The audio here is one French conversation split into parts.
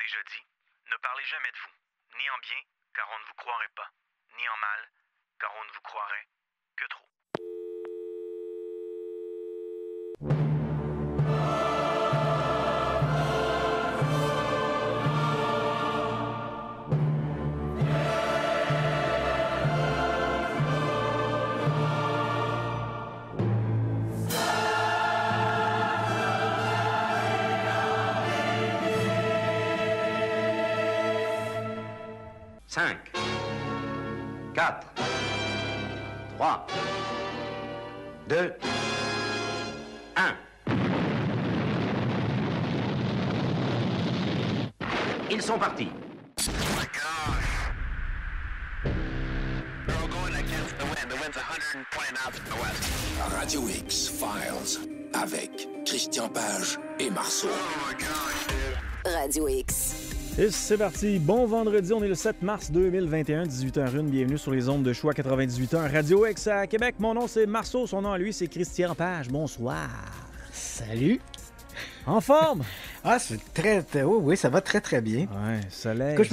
déjà dit, ne parlez jamais de vous, ni en bien, car on ne vous croirait pas, ni en mal, car on ne vous croirait que trop. Cinq, 4, 3, 2, 1. Ils sont partis. Oh my gosh. We're all going against the wind. The wind's 120 knots from the west. Radio X Files avec Christian Page et Marceau. Oh my gosh, dude. Radio X. Et c'est parti. Bon vendredi, on est le 7 mars 2021, 18h01. Bienvenue sur les ondes de choix 98.1 Radio X à Québec. Mon nom, c'est Marceau. Son nom à lui, c'est Christian Page. Bonsoir. Salut. En forme? Ah, c'est oh, oui, ça va très, très bien. Ouais, soleil. Écoute,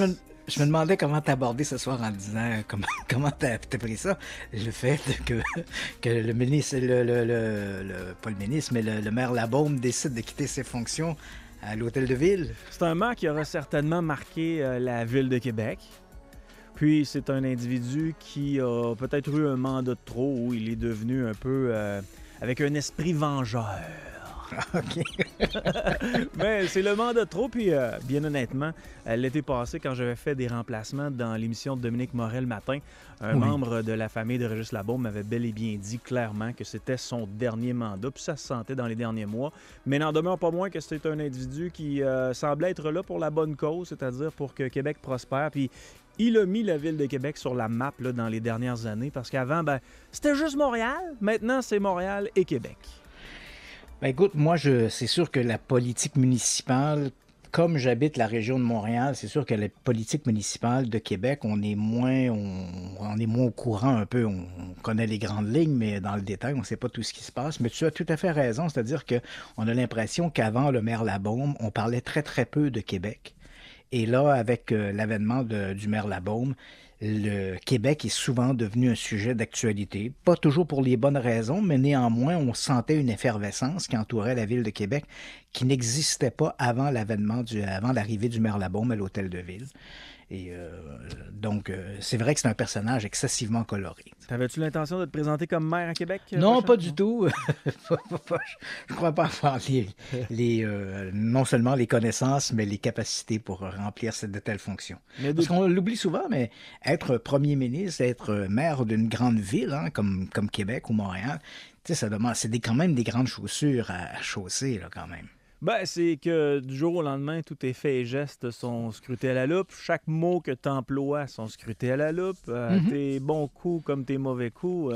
je me demandais comment t'aborder ce soir en disant comment t'as pris ça. Le fait que le ministre, pas le ministre, mais le maire Labaume décide de quitter ses fonctions à l'hôtel de ville. C'est un maire qui aura certainement marqué la ville de Québec. Puis c'est un individu qui a peut-être eu un mandat de trop où il est devenu un peu avec un esprit vengeur. OK. Mais c'est le mandat de trop, puis bien honnêtement, l'été passé, quand j'avais fait des remplacements dans l'émission de Dominique Morel matin, un membre de la famille de Régis Labaume m'avait bel et bien dit clairement que c'était son dernier mandat, puis ça se sentait dans les derniers mois. Mais n'en demeure pas moins que c'était un individu qui semblait être là pour la bonne cause, c'est-à-dire pour que Québec prospère, puis il a mis la ville de Québec sur la map là, dans les dernières années, parce qu'avant, c'était juste Montréal. Maintenant, c'est Montréal et Québec. Ben écoute, moi, c'est sûr que la politique municipale, comme j'habite la région de Montréal, c'est sûr que la politique municipale de Québec, on est moins au courant un peu. On connaît les grandes lignes, mais dans le détail, on ne sait pas tout ce qui se passe. Mais tu as tout à fait raison, c'est-à-dire qu'on a l'impression qu'avant le maire Labaume, on parlait très, très peu de Québec. Et là, avec l'avènement du maire Labaume, le Québec est souvent devenu un sujet d'actualité. Pas toujours pour les bonnes raisons, mais néanmoins, on sentait une effervescence qui entourait la ville de Québec qui n'existait pas avant avant l'arrivée du maire Labaume à l'hôtel de ville. Et donc, c'est vrai que c'est un personnage excessivement coloré. T'avais-tu l'intention de te présenter comme maire à Québec? Non, pas du tout. Je crois pas avoir non seulement les connaissances, mais les capacités pour remplir de telles fonctions. Parce qu'on l'oublie souvent, mais être premier ministre, être maire d'une grande ville, hein, comme Québec ou Montréal, tu sais, c'est quand même des grandes chaussures à chausser, là, quand même. C'est que du jour au lendemain, tous tes faits et gestes sont scrutés à la loupe. Chaque mot que tu emploies sont scrutés à la loupe. Tes bons coups comme tes mauvais coups.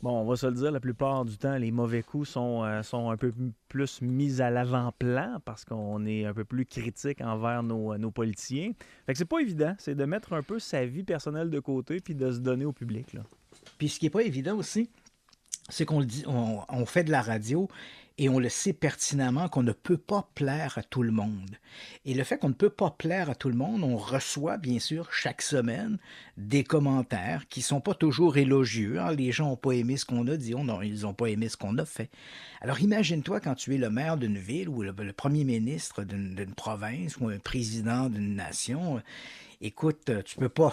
On va se le dire, la plupart du temps, les mauvais coups sont un peu plus mis à l'avant-plan parce qu'on est un peu plus critique envers nos politiciens. Fait que c'est pas évident, c'est de mettre un peu sa vie personnelle de côté puis de se donner au public, là. Puis ce qui est pas évident aussi, c'est qu'on le dit, on fait de la radio et on le sait pertinemment qu'on ne peut pas plaire à tout le monde. Et le fait qu'on ne peut pas plaire à tout le monde, on reçoit bien sûr chaque semaine des commentaires qui sont pas toujours élogieux. Hein. Les gens n'ont pas aimé ce qu'on a dit, ils n'ont pas aimé ce qu'on a fait. Alors imagine-toi quand tu es le maire d'une ville ou le premier ministre d'une province ou un président d'une nation. Écoute, tu peux pas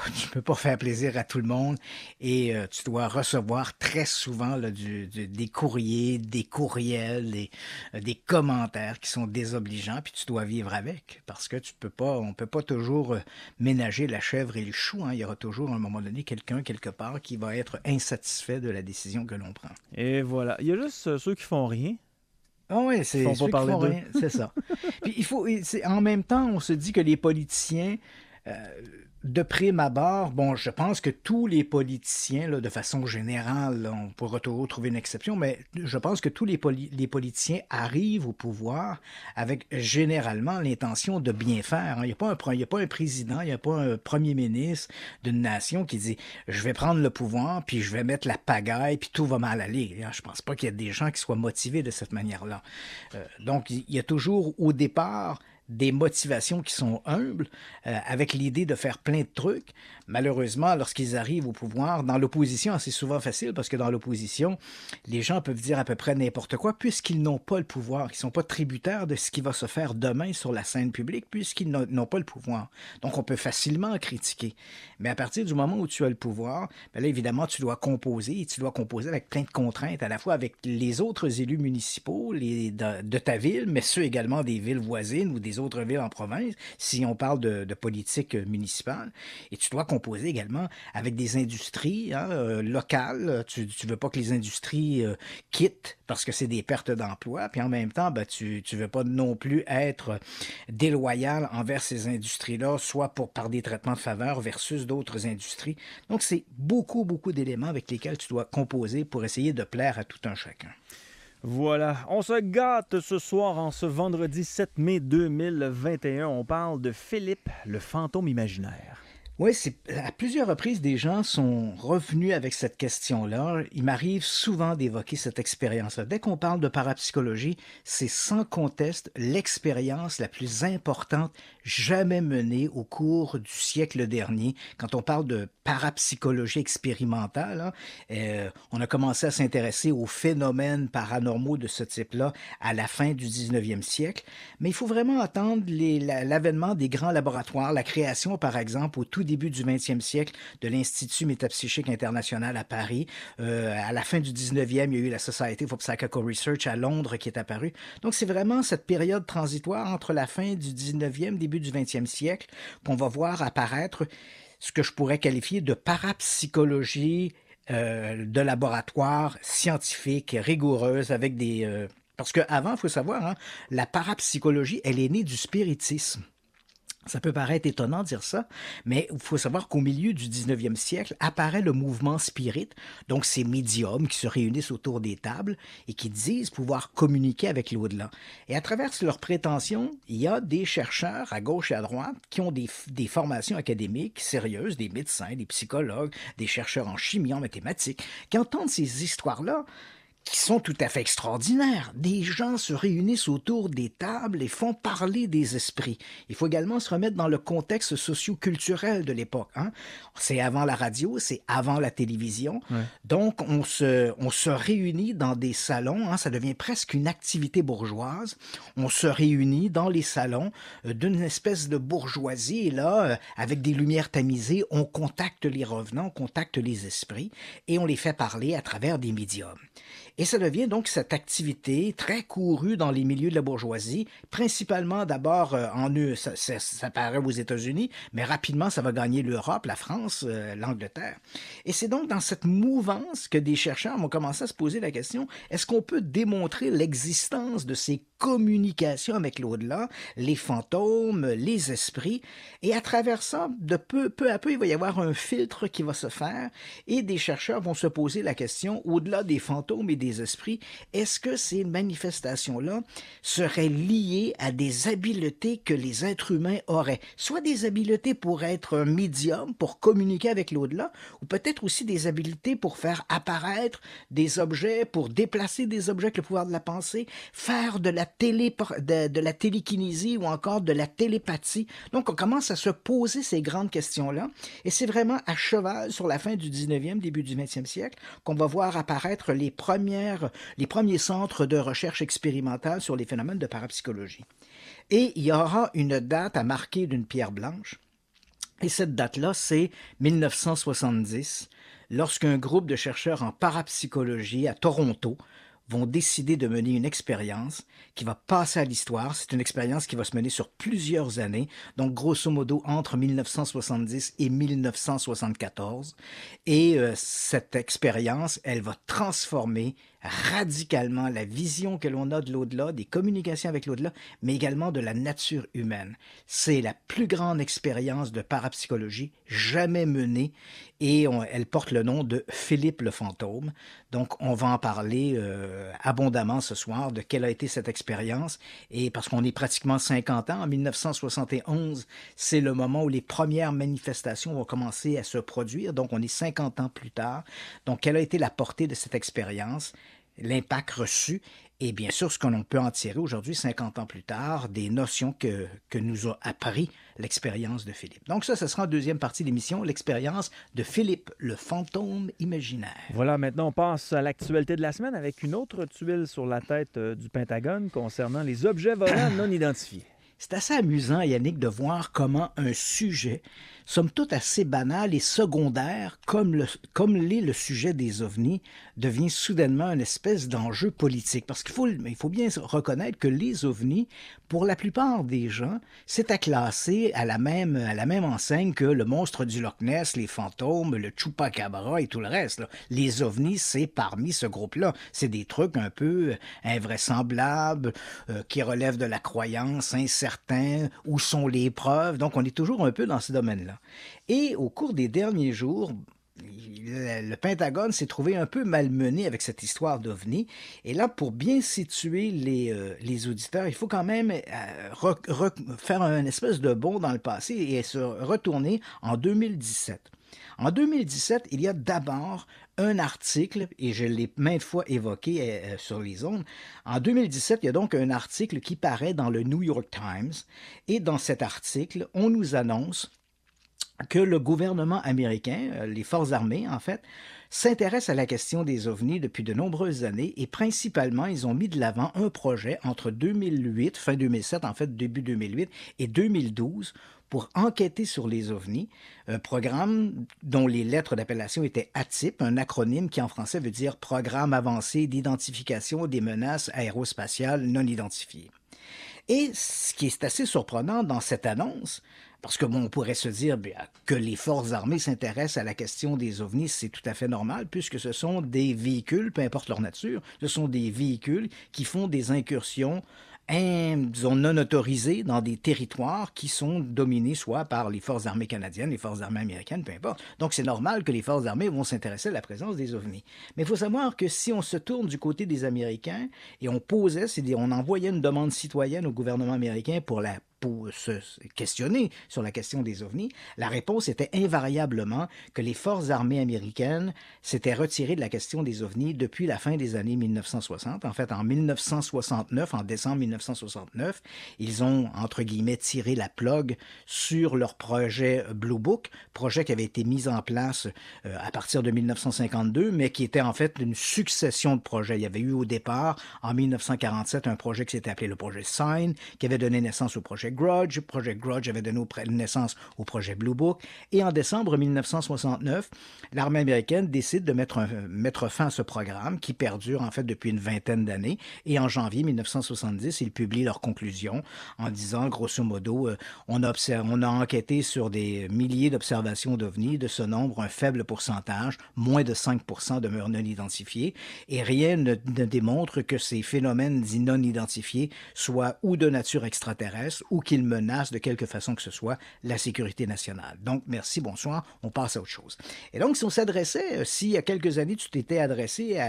faire plaisir à tout le monde et tu dois recevoir très souvent là, des courriers, des courriels, des commentaires qui sont désobligeants, puis tu dois vivre avec parce que on peut pas toujours ménager la chèvre et le chou. Hein. Il y aura toujours à un moment donné quelqu'un quelque part qui va être insatisfait de la décision que l'on prend. Et voilà. Il y a juste ceux qui font rien. Ah oui, c'est ceux qui font rien, c'est ça. Puis en même temps, on se dit que les politiciens de prime abord, je pense que tous les politiciens, là, de façon générale, là, on pourra toujours trouver une exception, mais je pense que tous les politiciens arrivent au pouvoir avec généralement l'intention de bien faire. Hein. Il n'y a pas un président, il n'y a pas un premier ministre d'une nation qui dit « je vais prendre le pouvoir, puis je vais mettre la pagaille, puis tout va mal aller ». Je pense pas qu'il y ait des gens qui soient motivés de cette manière-là. Donc, il y a toujours au départ des motivations qui sont humbles, avec l'idée de faire plein de trucs. Malheureusement, lorsqu'ils arrivent au pouvoir, dans l'opposition, c'est souvent facile parce que dans l'opposition, les gens peuvent dire à peu près n'importe quoi puisqu'ils n'ont pas le pouvoir. Ils ne sont pas tributaires de ce qui va se faire demain sur la scène publique puisqu'ils n'ont pas le pouvoir. Donc, on peut facilement critiquer. Mais à partir du moment où tu as le pouvoir, bien là, évidemment, tu dois composer et tu dois composer avec plein de contraintes, à la fois avec les autres élus municipaux de ta ville, mais ceux également des villes voisines ou des autres villes en province, si on parle de politique municipale. Et tu dois composer également avec des industries locales. Tu ne veux pas que les industries quittent parce que c'est des pertes d'emplois. Puis en même temps, ben, tu ne veux pas non plus être déloyal envers ces industries-là, soit par des traitements de faveur versus d'autres industries. Donc, c'est beaucoup, beaucoup d'éléments avec lesquels tu dois composer pour essayer de plaire à tout un chacun. Voilà, on se gâte ce soir en ce vendredi 7 mai 2021. On parle de Philippe, le fantôme imaginaire. Oui, à plusieurs reprises, des gens sont revenus avec cette question-là. Il m'arrive souvent d'évoquer cette expérience-là. Dès qu'on parle de parapsychologie, c'est sans conteste l'expérience la plus importante jamais menée au cours du siècle dernier. Quand on parle de parapsychologie expérimentale, on a commencé à s'intéresser aux phénomènes paranormaux de ce type-là à la fin du 19e siècle. Mais il faut vraiment attendre l'avènement des grands laboratoires, la création, par exemple, au tout début du 20e siècle de l'Institut métapsychique international à Paris. À la fin du 19e, il y a eu la Society for Psychical Research à Londres qui est apparue. Donc, c'est vraiment cette période transitoire entre la fin du 19e, début du 20e siècle qu'on va voir apparaître ce que je pourrais qualifier de parapsychologie de laboratoire scientifique, rigoureuse, avec des... Parce qu'avant, il faut savoir, la parapsychologie, elle est née du spiritisme. Ça peut paraître étonnant de dire ça, mais il faut savoir qu'au milieu du 19e siècle apparaît le mouvement spirit, donc ces médiums qui se réunissent autour des tables et qui disent pouvoir communiquer avec l'au-delà. Et à travers leurs prétentions, il y a des chercheurs à gauche et à droite qui ont des formations académiques sérieuses, des médecins, des psychologues, des chercheurs en chimie, en mathématiques, qui entendent ces histoires-là qui sont tout à fait extraordinaires. Des gens se réunissent autour des tables et font parler des esprits. Il faut également se remettre dans le contexte socio-culturel de l'époque. C'est avant la radio, c'est avant la télévision. Ouais. Donc, on se réunit dans des salons. Ça devient presque une activité bourgeoise. On se réunit dans les salons d'une espèce de bourgeoisie. Et là, avec des lumières tamisées, on contacte les revenants, on contacte les esprits et on les fait parler à travers des médiums. Et ça devient donc cette activité très courue dans les milieux de la bourgeoisie, principalement d'abord ça paraît aux États-Unis, mais rapidement ça va gagner l'Europe, la France, l'Angleterre. Et c'est donc dans cette mouvance que des chercheurs vont commencer à se poser la question, est-ce qu'on peut démontrer l'existence de ces communications avec l'au-delà, les fantômes, les esprits, et à travers ça, peu à peu, il va y avoir un filtre qui va se faire, et des chercheurs vont se poser la question, au-delà des fantômes et des esprits, est-ce que ces manifestations-là seraient liées à des habiletés que les êtres humains auraient? Soit des habiletés pour être un médium, pour communiquer avec l'au-delà, ou peut-être aussi des habiletés pour faire apparaître des objets, pour déplacer des objets avec le pouvoir de la pensée, faire de la télékinésie ou encore de la télépathie. Donc, on commence à se poser ces grandes questions-là, et c'est vraiment à cheval sur la fin du 19e, début du 20e siècle, qu'on va voir apparaître les premiers centres de recherche expérimentale sur les phénomènes de parapsychologie. Et il y aura une date à marquer d'une pierre blanche, et cette date-là, c'est 1970, lorsqu'un groupe de chercheurs en parapsychologie à Toronto vont décider de mener une expérience qui va passer à l'histoire. C'est une expérience qui va se mener sur plusieurs années, donc grosso modo entre 1970 et 1974. Et cette expérience, elle va transformer radicalement la vision que l'on a de l'au-delà, des communications avec l'au-delà, mais également de la nature humaine. C'est la plus grande expérience de parapsychologie jamais menée et elle porte le nom de Philippe le fantôme. Donc, on va en parler abondamment ce soir de quelle a été cette expérience. Et parce qu'on est pratiquement 50 ans, en 1971, c'est le moment où les premières manifestations vont commencer à se produire. Donc, on est 50 ans plus tard. Donc, quelle a été la portée de cette expérience? L'impact reçu Et bien sûr, ce que l'on peut en tirer aujourd'hui, 50 ans plus tard, des notions que nous a appris l'expérience de Philippe. Donc ça sera en deuxième partie de l'émission, l'expérience de Philippe, le fantôme imaginaire. Voilà, maintenant on passe à l'actualité de la semaine avec une autre tuile sur la tête du Pentagone concernant les objets volants non identifiés. C'est assez amusant, Yannick, de voir comment un sujet, somme toute assez banal et secondaire, comme l'est le sujet des ovnis, devient soudainement une espèce d'enjeu politique. Parce qu'il faut bien reconnaître que les ovnis, pour la plupart des gens, c'est à classer à la même enseigne que le monstre du Loch Ness, les fantômes, le Chupacabra et tout le reste, là. Les ovnis, c'est parmi ce groupe-là. C'est des trucs un peu invraisemblables, qui relèvent de la croyance, incertains, où sont les preuves. Donc, on est toujours un peu dans ce domaine-là. Et au cours des derniers jours, le Pentagone s'est trouvé un peu malmené avec cette histoire d'OVNI. Et là, pour bien situer les auditeurs, il faut quand même faire un espèce de bond dans le passé et se retourner en 2017. En 2017, il y a d'abord un article, et je l'ai maintes fois évoqué sur les ondes. En 2017, il y a donc un article qui paraît dans le New York Times. Et dans cet article, on nous annonce que le gouvernement américain, les forces armées en fait, s'intéressent à la question des ovnis depuis de nombreuses années et principalement, ils ont mis de l'avant un projet entre 2008, fin 2007 en fait, début 2008 et 2012 pour enquêter sur les ovnis, un programme dont les lettres d'appellation étaient ATIP, un acronyme qui en français veut dire Programme avancé d'identification des menaces aérospatiales non identifiées. Et ce qui est assez surprenant dans cette annonce, parce que on pourrait se dire que les forces armées s'intéressent à la question des ovnis, c'est tout à fait normal, puisque ce sont des véhicules, peu importe leur nature, ce sont des véhicules qui font des incursions disons, non autorisées dans des territoires qui sont dominés soit par les forces armées canadiennes, les forces armées américaines, peu importe. Donc, c'est normal que les forces armées vont s'intéresser à la présence des ovnis. Mais il faut savoir que si on se tourne du côté des Américains et on envoyait une demande citoyenne au gouvernement américain pour se questionner sur la question des ovnis, la réponse était invariablement que les forces armées américaines s'étaient retirées de la question des ovnis depuis la fin des années 1960. En fait, en 1969, en décembre 1969, ils ont, entre guillemets, tiré la plug sur leur projet Blue Book, projet qui avait été mis en place à partir de 1952, mais qui était en fait une succession de projets. Il y avait eu au départ, en 1947, un projet qui s'était appelé le projet Sign, qui avait donné naissance au projet Grudge. Le projet Grudge avait donné naissance au projet Blue Book. Et en décembre 1969, l'armée américaine décide de mettre fin à ce programme qui perdure en fait depuis une vingtaine d'années. Et en janvier 1970, ils publient leurs conclusions en disant, grosso modo, on a enquêté sur des milliers d'observations d'OVNI. De ce nombre, un faible pourcentage, moins de 5% demeurent non identifiés. Et rien ne démontre que ces phénomènes dits non identifiés soient ou de nature extraterrestre ou qu'ils menacent de quelque façon que ce soit la sécurité nationale. Donc, merci, bonsoir, on passe à autre chose. Et donc, si on s'adressait, si il y a quelques années, tu t'étais adressé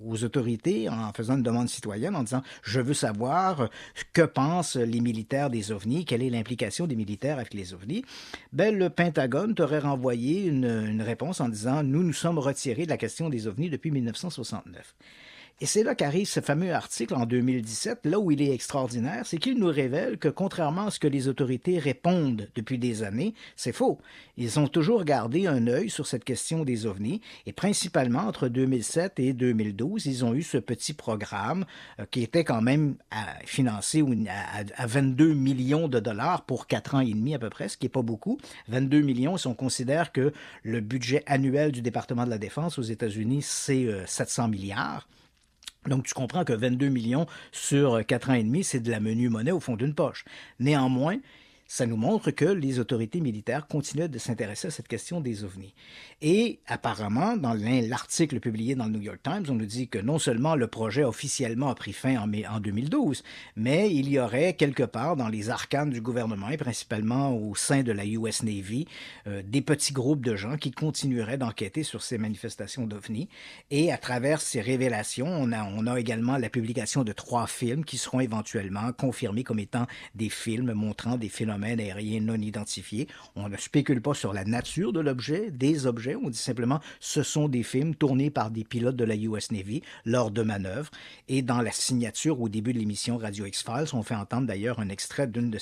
aux autorités en faisant une demande citoyenne, en disant « Je veux savoir que pensent les militaires des ovnis, quelle est l'implication des militaires avec les ovnis », le Pentagone t'aurait renvoyé une réponse en disant « Nous sommes retirés de la question des ovnis depuis 1969 ». Et c'est là qu'arrive ce fameux article en 2017, là où il est extraordinaire, c'est qu'il nous révèle que contrairement à ce que les autorités répondent depuis des années, c'est faux. Ils ont toujours gardé un œil sur cette question des ovnis et principalement entre 2007 et 2012, ils ont eu ce petit programme qui était quand même financé à 22 millions de dollars pour 4 ans et demi à peu près, ce qui n'est pas beaucoup. 22 millions, si on considère que le budget annuel du département de la Défense aux États-Unis, c'est 700 milliards. Donc, tu comprends que 22 millions sur 4 ans et demi, c'est de la menue monnaie au fond d'une poche. Néanmoins, ça nous montre que les autorités militaires continuent de s'intéresser à cette question des ovnis. Et apparemment, dans l'article publié dans le New York Times, on nous dit que non seulement le projet officiellement a pris fin en 2012, mais il y aurait quelque part dans les arcanes du gouvernement, et principalement au sein de la US Navy, des petits groupes de gens qui continueraient d'enquêter sur ces manifestations d'ovnis. Et à travers ces révélations, on a également la publication de 3 films qui seront éventuellement confirmés comme étant des films montrant des phénomènes phénomène aérien non identifié. On ne spécule pas sur la nature de l'objet, des objets. On dit simplement ce sont des films tournés par des pilotes de la US Navy lors de manœuvres. Et dans la signature au début de l'émission Radio X-Files, on fait entendre d'ailleurs un extrait d'une de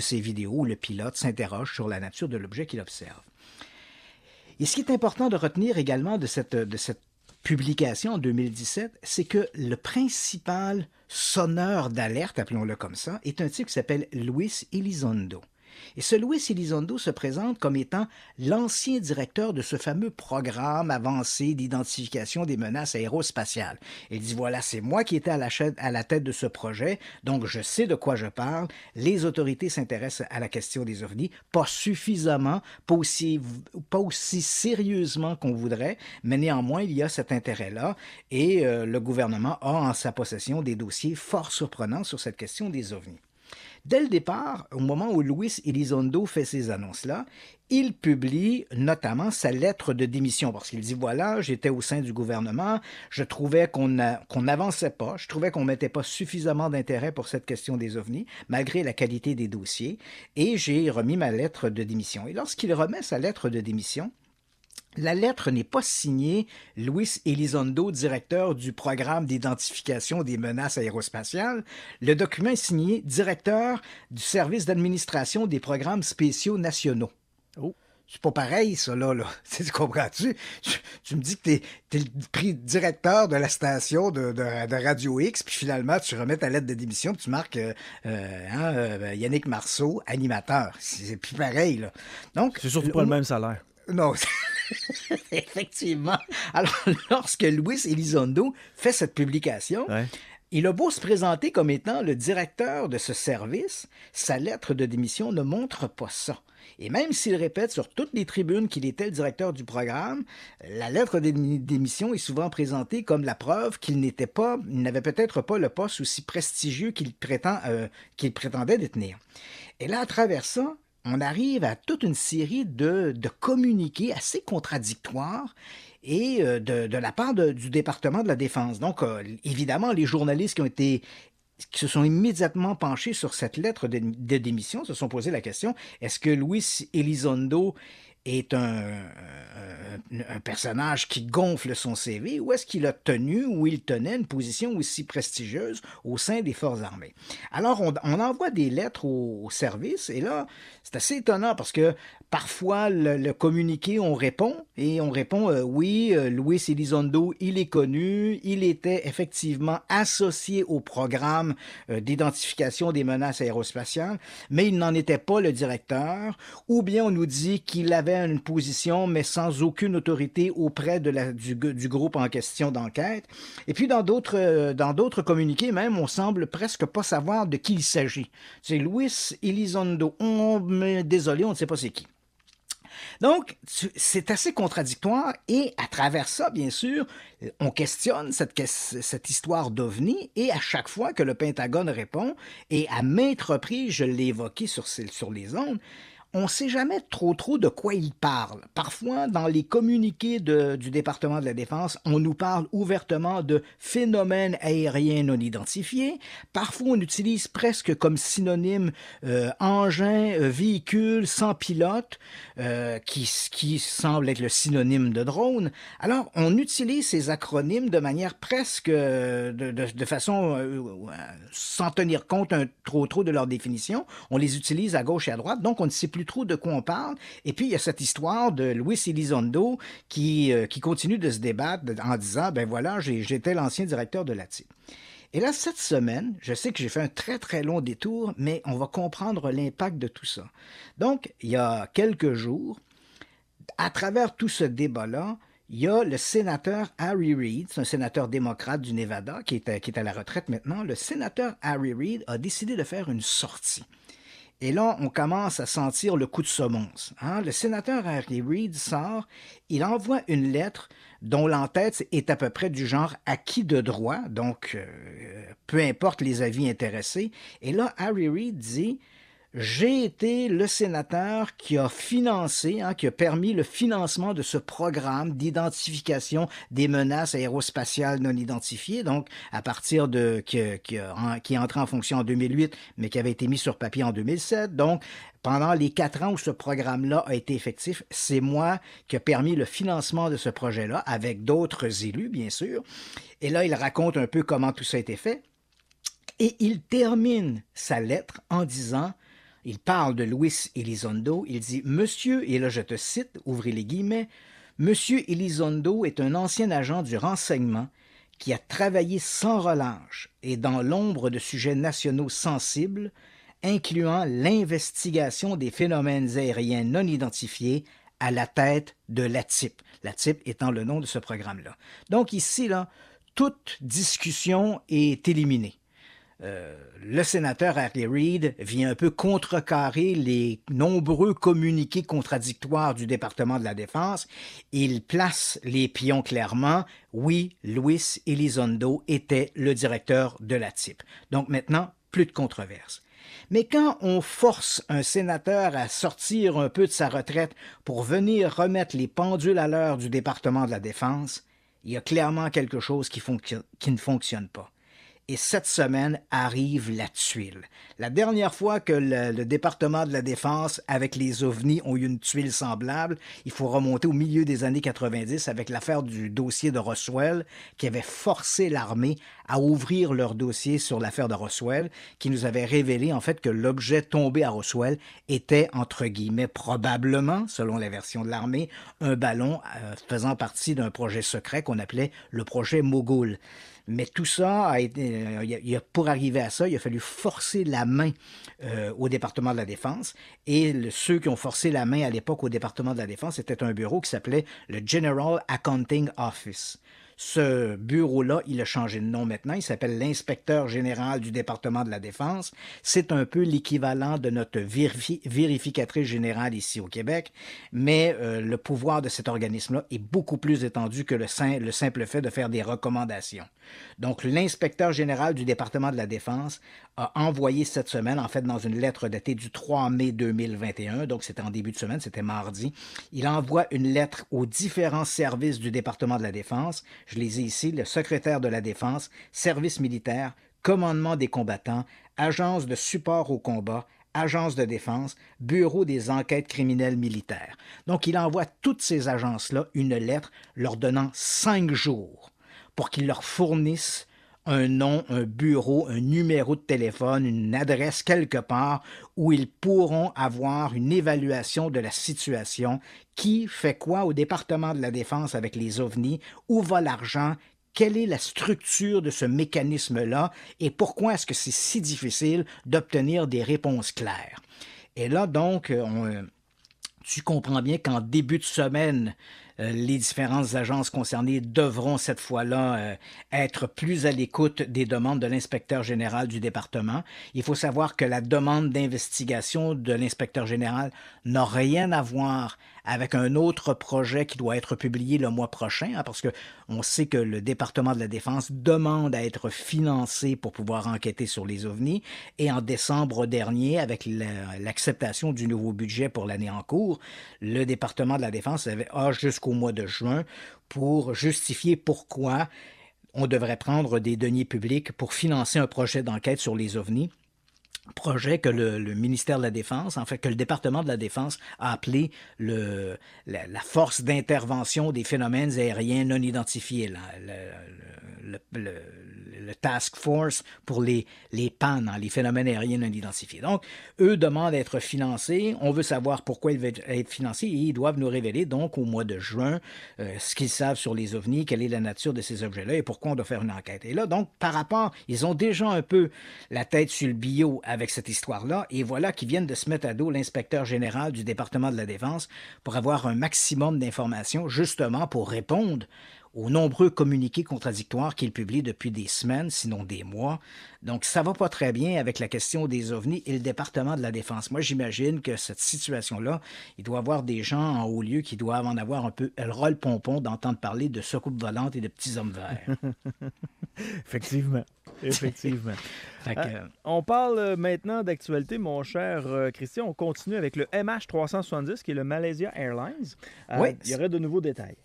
ces vidéos où le pilote s'interroge sur la nature de l'objet qu'il observe. Et ce qui est important de retenir également de cette publication en 2017, c'est que le principal sonneur d'alerte, appelons-le comme ça, est un type qui s'appelle Luis Elizondo. Et ce Luis Elizondo se présente comme étant l'ancien directeur de ce fameux programme avancé d'identification des menaces aérospatiales. Il dit, voilà, c'est moi qui étais à la tête de ce projet, donc je sais de quoi je parle. Les autorités s'intéressent à la question des ovnis, pas suffisamment, pas aussi sérieusement qu'on voudrait, mais néanmoins, il y a cet intérêt-là et le gouvernement a en sa possession des dossiers fort surprenants sur cette question des ovnis. Dès le départ, au moment où Luis Elizondo fait ces annonces-là, il publie notamment sa lettre de démission parce qu'il dit, voilà, j'étais au sein du gouvernement, je trouvais qu'on n'avançait pas, je trouvais qu'on ne mettait pas suffisamment d'intérêt pour cette question des ovnis, malgré la qualité des dossiers, et j'ai remis ma lettre de démission. Et lorsqu'il remet sa lettre de démission, la lettre n'est pas signée Luis Elizondo, directeur du programme d'identification des menaces aérospatiales. Le document est signé directeur du service d'administration des programmes spéciaux nationaux. Oh. C'est pas pareil, ça, là. Tu comprends-tu? Tu me dis que t'es le directeur de la station de Radio X, puis finalement, tu remets ta lettre de démission, puis tu marques Yannick Marceau, animateur. C'est plus pareil, là. Donc, c'est surtout pas le même salaire. Non, effectivement. Alors, lorsque Luis Elizondo fait cette publication, il a beau se présenter comme étant le directeur de ce service, sa lettre de démission ne montre pas ça. Et même s'il répète sur toutes les tribunes qu'il était le directeur du programme, la lettre de démission est souvent présentée comme la preuve qu'il n'avait peut-être pas le poste aussi prestigieux qu'il prétendait détenir. Et là, à travers ça, on arrive à toute une série de communiqués assez contradictoires et de la part du département de la Défense. Donc, évidemment, les journalistes qui se sont immédiatement penchés sur cette lettre de démission se sont posé la question, est-ce que Luis Elizondo est un personnage qui gonfle son CV ou est-ce qu'il a tenu ou il tenait une position aussi prestigieuse au sein des Forces armées? Alors, on envoie des lettres au service et là, c'est assez étonnant parce que parfois, le communiqué, on répond oui, Luis Elizondo, il est connu, il était effectivement associé au programme d'identification des menaces aérospatiales, mais il n'en était pas le directeur, ou bien on nous dit qu'il avait une position, mais sans aucune autorité auprès du groupe en question d'enquête. Et puis, dans d'autres communiqués même, on semble presque pas savoir de qui il s'agit. C'est Luis Elizondo. Désolé, on ne sait pas c'est qui. Donc, c'est assez contradictoire et à travers ça, bien sûr, on questionne cette histoire d'OVNI et à chaque fois que le Pentagone répond, et à maintes reprises, je l'ai évoqué sur les ondes, on ne sait jamais trop de quoi il parle. Parfois, dans les communiqués du département de la Défense, on nous parle ouvertement de phénomènes aériens non identifiés. Parfois, on utilise presque comme synonyme engin, véhicule sans pilote, qui semble être le synonyme de drone. Alors, on utilise ces acronymes de manière presque de façon sans tenir compte trop de leur définition. On les utilise à gauche et à droite, donc on ne sait plus trop de quoi on parle. Et puis, il y a cette histoire de Luis Elizondo qui continue de se débattre en disant, ben voilà, j'étais l'ancien directeur de l'ATI. Et là, cette semaine, je sais que j'ai fait un très, très long détour, mais on va comprendre l'impact de tout ça. Donc, il y a quelques jours, à travers tout ce débat-là, il y a le sénateur Harry Reid, c'est un sénateur démocrate du Nevada qui est à la retraite maintenant. Le sénateur Harry Reid a décidé de faire une sortie. Et là, on commence à sentir le coup de semonce. Le sénateur Harry Reid sort, il envoie une lettre dont l'entête est à peu près du genre acquis de droit, donc peu importe les avis intéressés. Et là, Harry Reid dit j'ai été le sénateur qui a financé, qui a permis le financement de ce programme d'identification des menaces aérospatiales non identifiées, donc à partir de qui est entré en fonction en 2008, mais qui avait été mis sur papier en 2007. Donc, pendant les 4 ans où ce programme-là a été effectif, c'est moi qui a permis le financement de ce projet-là, avec d'autres élus, bien sûr. Et là, il raconte un peu comment tout ça a été fait. Et il termine sa lettre en disant... Il parle de Luis Elizondo, il dit « Monsieur, et là je te cite, ouvrez les guillemets, « Monsieur Elizondo est un ancien agent du renseignement qui a travaillé sans relâche et dans l'ombre de sujets nationaux sensibles, incluant l'investigation des phénomènes aériens non identifiés à la tête de l'ATIP. » L'ATIP étant le nom de ce programme-là. Donc ici, là, toute discussion est éliminée. Le sénateur Harry Reid vient un peu contrecarrer les nombreux communiqués contradictoires du département de la Défense. Il place les pions clairement. Oui, Luis Elizondo était le directeur de l'ATIP. Donc maintenant, plus de controverse. Mais quand on force un sénateur à sortir un peu de sa retraite pour venir remettre les pendules à l'heure du département de la Défense, il y a clairement quelque chose qui ne fonctionne pas. Et cette semaine arrive la tuile. La dernière fois que le département de la Défense, avec les OVNI, ont eu une tuile semblable, il faut remonter au milieu des années 90 avec l'affaire du dossier de Roswell, qui avait forcé l'armée à ouvrir leur dossier sur l'affaire de Roswell, qui nous avait révélé en fait que l'objet tombé à Roswell était, entre guillemets, probablement, selon la version de l'armée, un ballon faisant partie d'un projet secret qu'on appelait le projet Mogul. Mais tout ça a été, pour arriver à ça, il a fallu forcer la main au département de la Défense. Et ceux qui ont forcé la main à l'époque au département de la Défense, c'était un bureau qui s'appelait le General Accounting Office. Ce bureau-là, il a changé de nom maintenant. Il s'appelle l'inspecteur général du département de la Défense. C'est un peu l'équivalent de notre vérificatrice générale ici au Québec, mais le pouvoir de cet organisme-là est beaucoup plus étendu que le simple fait de faire des recommandations. Donc, l'inspecteur général du département de la Défense a envoyé cette semaine, en fait, dans une lettre datée du 3 mai 2021, donc c'était en début de semaine, c'était mardi, il envoie une lettre aux différents services du département de la Défense. Je les ai ici, le secrétaire de la Défense, service militaire, commandement des combattants, agence de support au combat, agence de défense, bureau des enquêtes criminelles militaires. Donc, il envoie toutes ces agences-là une lettre leur donnant 5 jours pour qu'ils leur fournissent un nom, un bureau, un numéro de téléphone, une adresse quelque part où ils pourront avoir une évaluation de la situation. Qui fait quoi au département de la Défense avec les OVNI? Où va l'argent? Quelle est la structure de ce mécanisme-là? Et pourquoi est-ce que c'est si difficile d'obtenir des réponses claires? Et là, donc, tu comprends bien qu'en début de semaine, les différentes agences concernées devront cette fois-là être plus à l'écoute des demandes de l'inspecteur général du département. Il faut savoir que la demande d'investigation de l'inspecteur général n'a rien à voir avec un autre projet qui doit être publié le mois prochain, parce qu'on sait que le département de la Défense demande à être financé pour pouvoir enquêter sur les OVNI. Et en décembre dernier, avec l'acceptation du nouveau budget pour l'année en cours, le département de la Défense avait jusqu'au mois de juin pour justifier pourquoi on devrait prendre des deniers publics pour financer un projet d'enquête sur les OVNI. Projet que le ministère de la Défense, en fait que le département de la Défense a appelé la force d'intervention des phénomènes aériens non identifiés, le task force pour les PAN, les phénomènes aériens non identifiés. Donc, eux demandent à être financés. On veut savoir pourquoi ils veulent être financés et ils doivent nous révéler donc au mois de juin ce qu'ils savent sur les OVNI, quelle est la nature de ces objets-là et pourquoi on doit faire une enquête. Et là, donc, par rapport, ils ont déjà un peu la tête sur le billot avec cette histoire-là, et voilà qu'ils viennent de se mettre à dos l'inspecteur général du département de la Défense pour avoir un maximum d'informations, justement pour répondre aux nombreux communiqués contradictoires qu'il publie depuis des semaines, sinon des mois. Donc, ça va pas très bien avec la question des ovnis et le département de la Défense. Moi, j'imagine que cette situation-là, il doit y avoir des gens en haut lieu qui doivent en avoir un peu le rôle-pompon d'entendre parler de soucoupes volantes et de petits hommes verts. Effectivement. Effectivement. Fait que, On parle maintenant d'actualité, mon cher Christian. On continue avec le MH370, qui est le Malaysia Airlines. Oui. Il y aurait de nouveaux détails.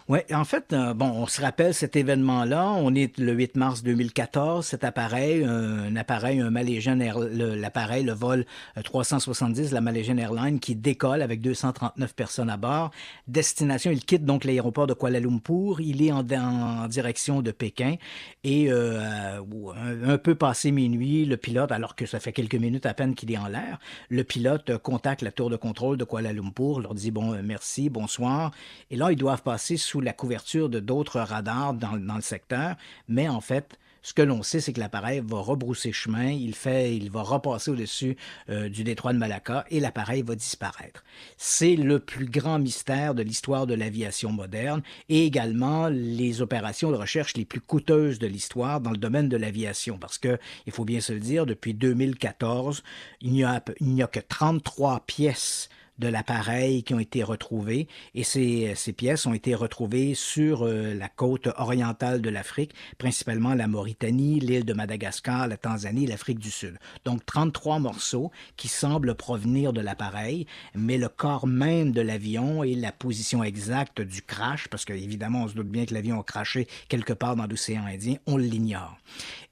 Oui, en fait, on se rappelle cet événement-là. On est le 8 mars 2014. Cet appareil, un Malaysian l'appareil, le vol 370, la Malaysian Airlines, qui décolle avec 239 personnes à bord. Destination, il quitte donc l'aéroport de Kuala Lumpur. Il est en direction de Pékin. Et un peu passé minuit, le pilote, alors que ça fait quelques minutes à peine qu'il est en l'air, le pilote contacte la tour de contrôle de Kuala Lumpur, leur dit merci, bonsoir. Et là, ils doivent passer sous la couverture de d'autres radars dans le secteur, mais en fait, ce que l'on sait, c'est que l'appareil va rebrousser chemin, il va repasser au-dessus du détroit de Malacca et l'appareil va disparaître. C'est le plus grand mystère de l'histoire de l'aviation moderne et également les opérations de recherche les plus coûteuses de l'histoire dans le domaine de l'aviation, parce que, il faut bien se le dire, depuis 2014, il n'y a que 33 pièces de l'appareil qui ont été retrouvées et ces pièces ont été retrouvées sur la côte orientale de l'Afrique, principalement la Mauritanie, l'île de Madagascar, la Tanzanie et l'Afrique du Sud. Donc 33 morceaux qui semblent provenir de l'appareil, mais le corps même de l'avion et la position exacte du crash, parce qu'évidemment on se doute bien que l'avion a crashé quelque part dans l'océan Indien, on l'ignore.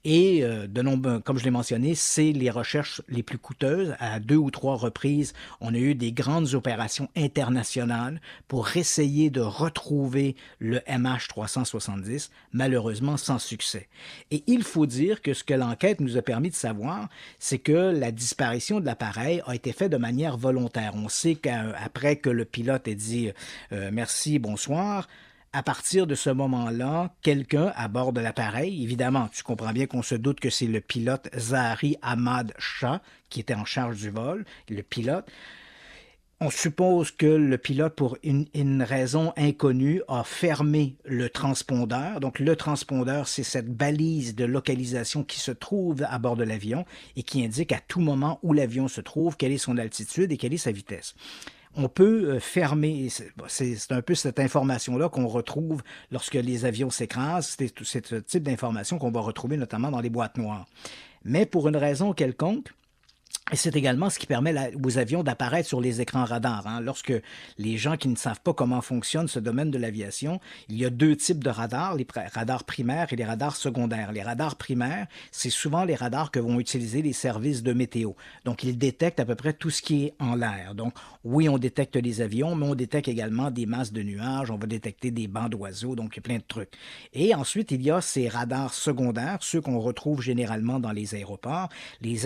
Et comme je l'ai mentionné, c'est les recherches les plus coûteuses. À 2 ou 3 reprises, on a eu des grandes opérations internationales pour essayer de retrouver le MH370, malheureusement sans succès. Et il faut dire que ce que l'enquête nous a permis de savoir, c'est que la disparition de l'appareil a été faite de manière volontaire. On sait qu'après que le pilote ait dit merci, bonsoir, à partir de ce moment-là, quelqu'un à bord de l'appareil, évidemment, tu comprends bien qu'on se doute que c'est le pilote Zahari Ahmad Shah qui était en charge du vol, le pilote. On suppose que le pilote, pour une raison inconnue, a fermé le transpondeur. Donc, le transpondeur, c'est cette balise de localisation qui se trouve à bord de l'avion et qui indique à tout moment où l'avion se trouve, quelle est son altitude et quelle est sa vitesse. On peut fermer, c'est un peu cette information-là qu'on retrouve lorsque les avions s'écrasent, c'est ce type d'information qu'on va retrouver notamment dans les boîtes noires. Mais pour une raison quelconque, et c'est également ce qui permet aux avions d'apparaître sur les écrans radars. Lorsque les gens qui ne savent pas comment fonctionne ce domaine de l'aviation, il y a 2 types de radars, les radars primaires et les radars secondaires. Les radars primaires, c'est souvent les radars que vont utiliser les services de météo. Donc, ils détectent à peu près tout ce qui est en l'air. Donc, oui, on détecte les avions, mais on détecte également des masses de nuages, on va détecter des bancs d'oiseaux, donc il y a plein de trucs. Et ensuite, il y a ces radars secondaires, ceux qu'on retrouve généralement dans les aéroports. Les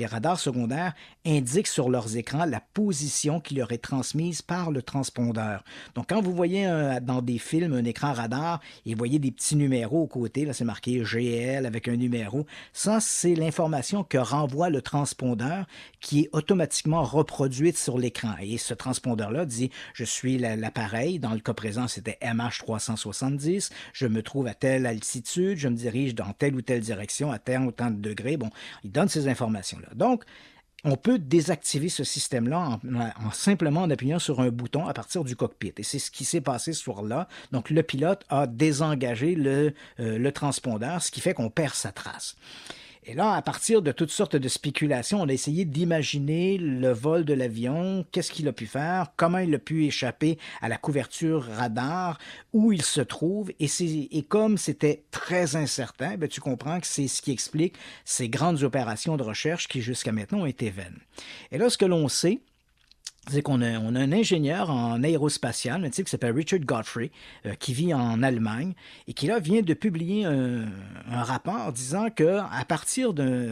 radars secondaires indiquent sur leurs écrans la position qui leur est transmise par le transpondeur. Donc, quand vous voyez dans des films un écran radar et vous voyez des petits numéros au côté, là c'est marqué GL avec un numéro, ça c'est l'information que renvoie le transpondeur qui est automatiquement reproduite sur l'écran. Et ce transpondeur-là dit « Je suis l'appareil », dans le cas présent c'était MH370, je me trouve à telle altitude, je me dirige dans telle ou telle direction à tel ou tant de degrés. Bon, il donne ces informations-là. Donc, on peut désactiver ce système-là en simplement en appuyant sur un bouton à partir du cockpit. Et c'est ce qui s'est passé ce soir-là. Donc, le pilote a désengagé le transpondeur, ce qui fait qu'on perd sa trace. Et là, à partir de toutes sortes de spéculations, on a essayé d'imaginer le vol de l'avion, qu'est-ce qu'il a pu faire, comment il a pu échapper à la couverture radar, où il se trouve. Et comme c'était très incertain, tu comprends que c'est ce qui explique ces grandes opérations de recherche qui, jusqu'à maintenant, ont été vaines. Et là, ce que l'on sait, c'est qu'on a un ingénieur en aérospatial, un type qui s'appelle Richard Godfrey, qui vit en Allemagne et qui là vient de publier un rapport disant qu'à partir de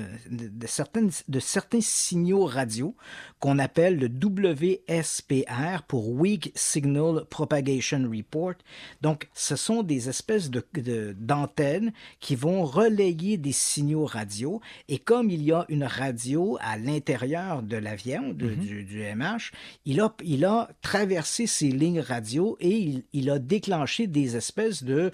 certains signaux radio qu'on appelle le WSPR pour Weak Signal Propagation Report, donc ce sont des espèces d'antennes qui vont relayer des signaux radio et comme il y a une radio à l'intérieur de l'avion, du MH, il a traversé ces lignes radio et il a déclenché des espèces de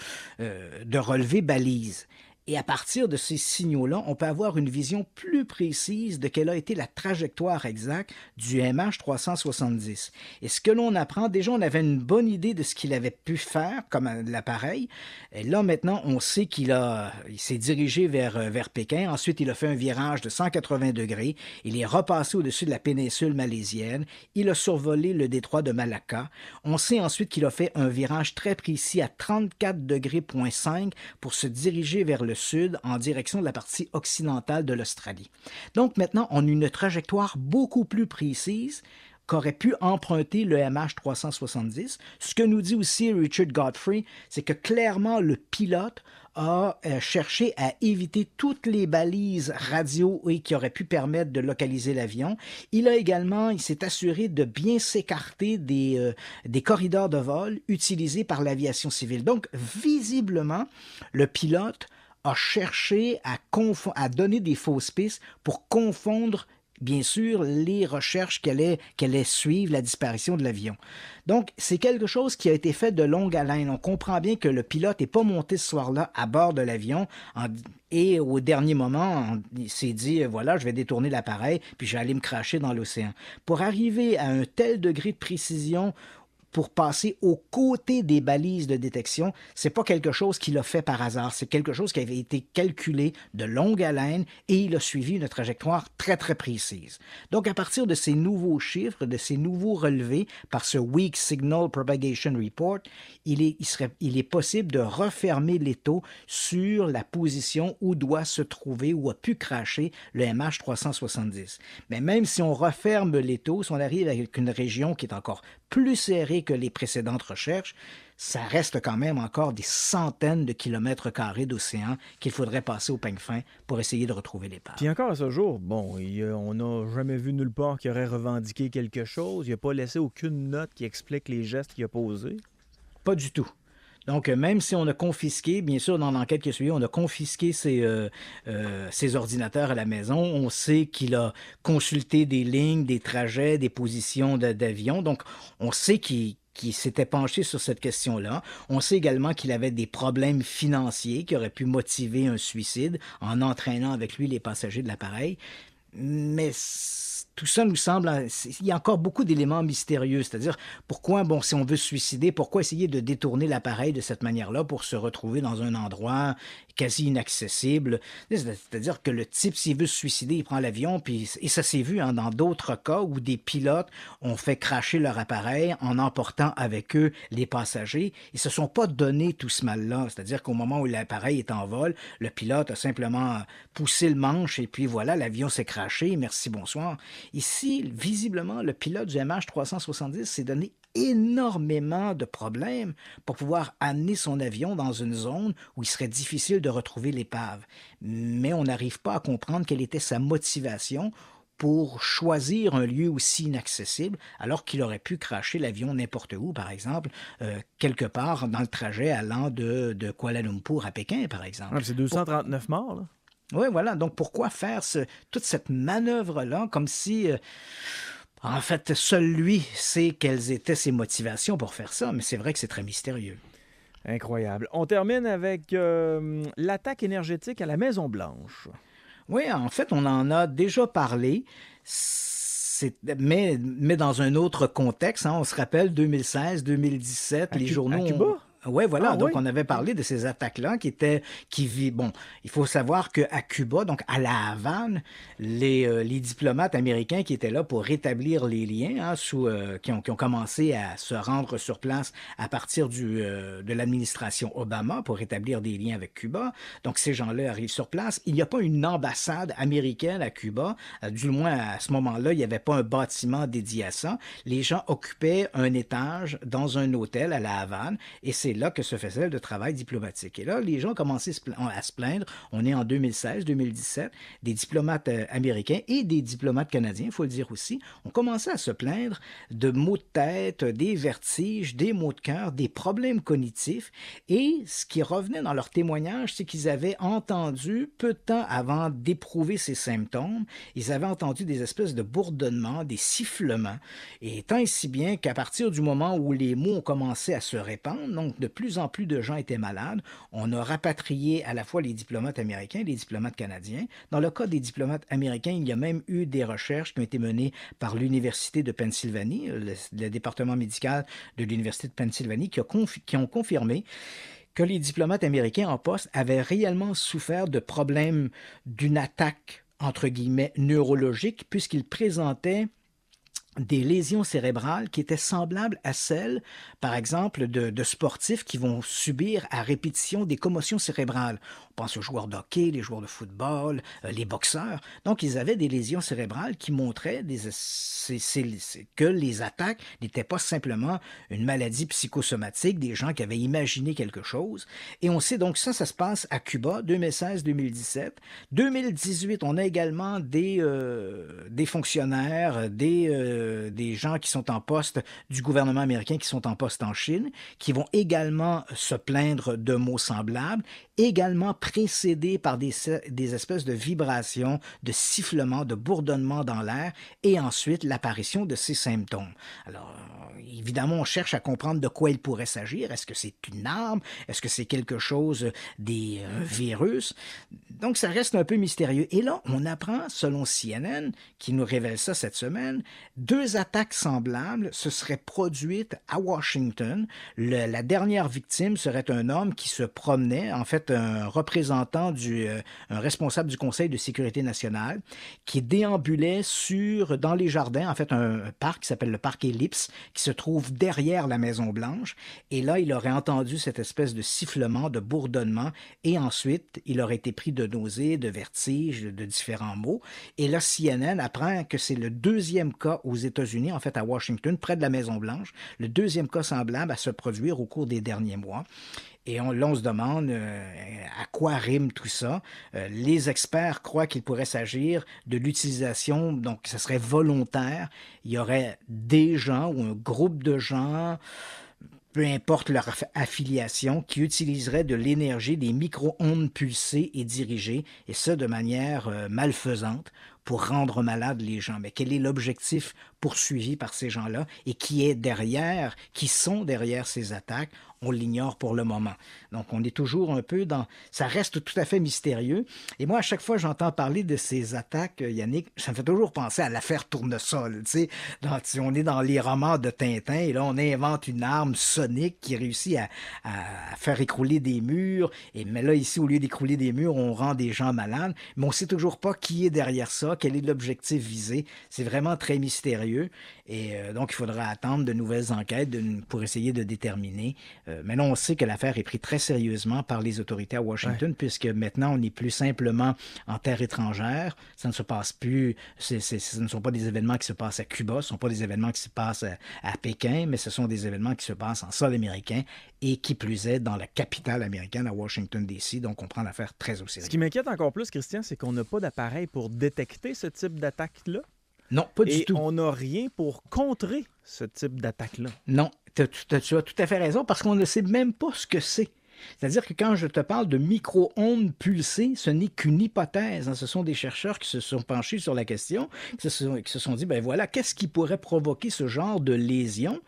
relevés balises. Et à partir de ces signaux-là, on peut avoir une vision plus précise de quelle a été la trajectoire exacte du MH370. Et ce que l'on apprend, déjà, on avait une bonne idée de ce qu'il avait pu faire comme l'appareil. Et là, maintenant, on sait il s'est dirigé vers Pékin. Ensuite, il a fait un virage de 180 degrés. Il est repassé au-dessus de la péninsule malaisienne. Il a survolé le détroit de Malacca. On sait ensuite qu'il a fait un virage très précis à 34 degrés, 5 pour se diriger vers le sud en direction de la partie occidentale de l'Australie. Donc maintenant, on a une trajectoire beaucoup plus précise qu'aurait pu emprunter le MH370. Ce que nous dit aussi Richard Godfrey, c'est que clairement le pilote a cherché à éviter toutes les balises radio qui auraient pu permettre de localiser l'avion. Il s'est assuré de bien s'écarter des corridors de vol utilisés par l'aviation civile. Donc, visiblement, le pilote a cherché à donner des fausses pistes pour confondre, bien sûr, les recherches qu'elle allait suivre la disparition de l'avion. Donc, c'est quelque chose qui a été fait de longue haleine. On comprend bien que le pilote n'est pas monté ce soir-là à bord de l'avion et au dernier moment, il s'est dit, voilà, je vais détourner l'appareil puis je vais aller me cracher dans l'océan. Pour arriver à un tel degré de précision, pour passer aux côtés des balises de détection, c'est pas quelque chose qu'il a fait par hasard, c'est quelque chose qui avait été calculé de longue haleine et il a suivi une trajectoire très très précise. Donc à partir de ces nouveaux chiffres, de ces nouveaux relevés par ce Weak Signal Propagation Report, il est possible de refermer l'étau sur la position où doit se trouver, où a pu cracher le MH370. Mais même si on referme l'étau, si on arrive avec une région qui est encore plus serrée que les précédentes recherches, ça reste quand même encore des centaines de kilomètres carrés d'océan qu'il faudrait passer au peigne fin pour essayer de retrouver l'épave. Puis encore à ce jour, on n'a jamais vu nulle part qui aurait revendiqué quelque chose. Il n'a pas laissé aucune note qui explique les gestes qu'il a posés. Pas du tout. Donc, même si on a confisqué, bien sûr, dans l'enquête qui a suivi, on a confisqué ses ordinateurs à la maison. On sait qu'il a consulté des lignes, des trajets, des positions d'avion. Donc, on sait qu'il s'était penché sur cette question-là. On sait également qu'il avait des problèmes financiers qui auraient pu motiver un suicide en entraînant avec lui les passagers de l'appareil. Mais tout ça nous semble... Il y a encore beaucoup d'éléments mystérieux, c'est-à-dire pourquoi, si on veut se suicider, pourquoi essayer de détourner l'appareil de cette manière-là pour se retrouver dans un endroit quasi inaccessible? C'est-à-dire que le type, s'il veut se suicider, il prend l'avion, et ça s'est vu dans d'autres cas où des pilotes ont fait cracher leur appareil en emportant avec eux les passagers. Ils ne se sont pas donné tout ce mal-là, c'est-à-dire qu'au moment où l'appareil est en vol, le pilote a simplement poussé le manche et puis voilà, l'avion s'est craché, merci, bonsoir. Ici, visiblement, le pilote du MH370 s'est donné énormément de problèmes pour pouvoir amener son avion dans une zone où il serait difficile de retrouver l'épave. Mais on n'arrive pas à comprendre quelle était sa motivation pour choisir un lieu aussi inaccessible, alors qu'il aurait pu cracher l'avion n'importe où, par exemple, quelque part dans le trajet allant de Kuala Lumpur à Pékin, par exemple. C'est 239 morts, là. Oui, voilà. Donc, pourquoi faire toute cette manœuvre-là comme si... En fait, seul lui sait quelles étaient ses motivations pour faire ça, mais c'est vrai que c'est très mystérieux. Incroyable. On termine avec l'attaque énergétique à la Maison-Blanche. Oui, en fait, on en a déjà parlé, mais dans un autre contexte. On se rappelle 2016, 2017, les journaux... À Cuba? Oui, voilà. Donc, oui. on avait parlé de ces attaques-là Bon, il faut savoir qu'à Cuba, donc à la Havane, les diplomates américains qui étaient là pour rétablir les liens, qui ont commencé à se rendre sur place à partir de l'administration Obama pour rétablir des liens avec Cuba. Donc, ces gens-là arrivent sur place. Il n'y a pas une ambassade américaine à Cuba. Du moins, à ce moment-là, il n'y avait pas un bâtiment dédié à ça. Les gens occupaient un étage dans un hôtel à la Havane et ces c'est là que se faisait le travail diplomatique. Et là, les gens ont commencé à se plaindre. On est en 2016-2017. Des diplomates américains et des diplomates canadiens, il faut le dire aussi, ont commencé à se plaindre de maux de tête, des vertiges, des maux de cœur, des problèmes cognitifs. Et ce qui revenait dans leur témoignage, c'est qu'ils avaient entendu, peu de temps avant d'éprouver ces symptômes, ils avaient entendu des espèces de bourdonnements, des sifflements. Et tant et si bien qu'à partir du moment où les mots ont commencé à se répandre, donc de plus en plus de gens étaient malades, on a rapatrié à la fois les diplomates américains et les diplomates canadiens. Dans le cas des diplomates américains, il y a même eu des recherches qui ont été menées par l'Université de Pennsylvanie, le département médical de l'Université de Pennsylvanie, qui ont confirmé que les diplomates américains en poste avaient réellement souffert de problèmes d'une attaque, entre guillemets, neurologique, puisqu'ils présentaient des lésions cérébrales qui étaient semblables à celles, par exemple, de sportifs qui vont subir à répétition des commotions cérébrales. On pense aux joueurs de hockey, les joueurs de football, les boxeurs. Donc, ils avaient des lésions cérébrales qui montraient que les attaques n'étaient pas simplement une maladie psychosomatique, des gens qui avaient imaginé quelque chose. Et on sait donc ça se passe à Cuba, 2016-2017. 2018, on a également des fonctionnaires, des gens qui sont en poste du gouvernement américain, qui sont en poste en Chine, qui vont également se plaindre de maux semblables, également précédés par des espèces de vibrations, de sifflements, de bourdonnements dans l'air, et ensuite l'apparition de ces symptômes. Alors, évidemment, on cherche à comprendre de quoi il pourrait s'agir. Est-ce que c'est une arme? Est-ce que c'est quelque chose, des virus? Donc, ça reste un peu mystérieux. Et là, on apprend, selon CNN, qui nous révèle ça cette semaine, 2 attaques semblables se seraient produites à Washington. La dernière victime serait un homme qui se promenait, en fait, un représentant un responsable du Conseil de sécurité nationale, qui déambulait dans les jardins, en fait, un parc qui s'appelle le parc Ellipse, qui se trouve derrière la Maison-Blanche. Et là, il aurait entendu cette espèce de sifflement, de bourdonnement, et ensuite, il aurait été pris de nausées, de vertiges, de différents maux. Et là, CNN apprend que c'est le 2e cas aux États-Unis, en fait à Washington, près de la Maison-Blanche, le 2e cas semblable à se produire au cours des derniers mois. Et là, on se demande à quoi rime tout ça. Les experts croient qu'il pourrait s'agir de l'utilisation, donc ce serait volontaire. Il y aurait des gens ou un groupe de gens, peu importe leur affiliation, qui utiliseraient de l'énergie, des micro-ondes pulsées et dirigées, et ça de manière malfaisante, pour rendre malades les gens. Mais quel est l'objectif poursuivi par ces gens-là et qui sont derrière ces attaques? On l'ignore pour le moment. Donc, on est toujours un peu dans... Ça reste tout à fait mystérieux. Et moi, à chaque fois que j'entends parler de ces attaques, Yannick, ça me fait toujours penser à l'affaire Tournesol. Tu sais, on est dans les romans de Tintin et là, on invente une arme sonique qui réussit à faire écrouler des murs. Mais là, ici, au lieu d'écrouler des murs, on rend des gens malades. Mais on ne sait toujours pas qui est derrière ça, quel est l'objectif visé. C'est vraiment très mystérieux. Et donc, il faudra attendre de nouvelles enquêtes pour essayer de déterminer. Maintenant, on sait que l'affaire est prise très sérieusement par les autorités à Washington, puisque maintenant, on n'est plus simplement en terre étrangère. Ça ne se passe plus... Ce ne sont pas des événements qui se passent à Cuba, ce ne sont pas des événements qui se passent à Pékin, mais ce sont des événements qui se passent en sol américain et qui plus est dans la capitale américaine, à Washington, D.C. Donc, on prend l'affaire très au sérieux. Ce qui m'inquiète encore plus, Christian, c'est qu'on n'a pas d'appareil pour détecter ce type d'attaque-là. Non, pas du tout. Et on n'a rien pour contrer ce type d'attaque-là. Non, tu as tout à fait raison, parce qu'on ne sait même pas ce que c'est. C'est-à-dire que quand je te parle de micro-ondes pulsées, ce n'est qu'une hypothèse. Hein. Ce sont des chercheurs qui se sont penchés sur la question, qui se sont dit, ben voilà, qu'est-ce qui pourrait provoquer ce genre de lésion?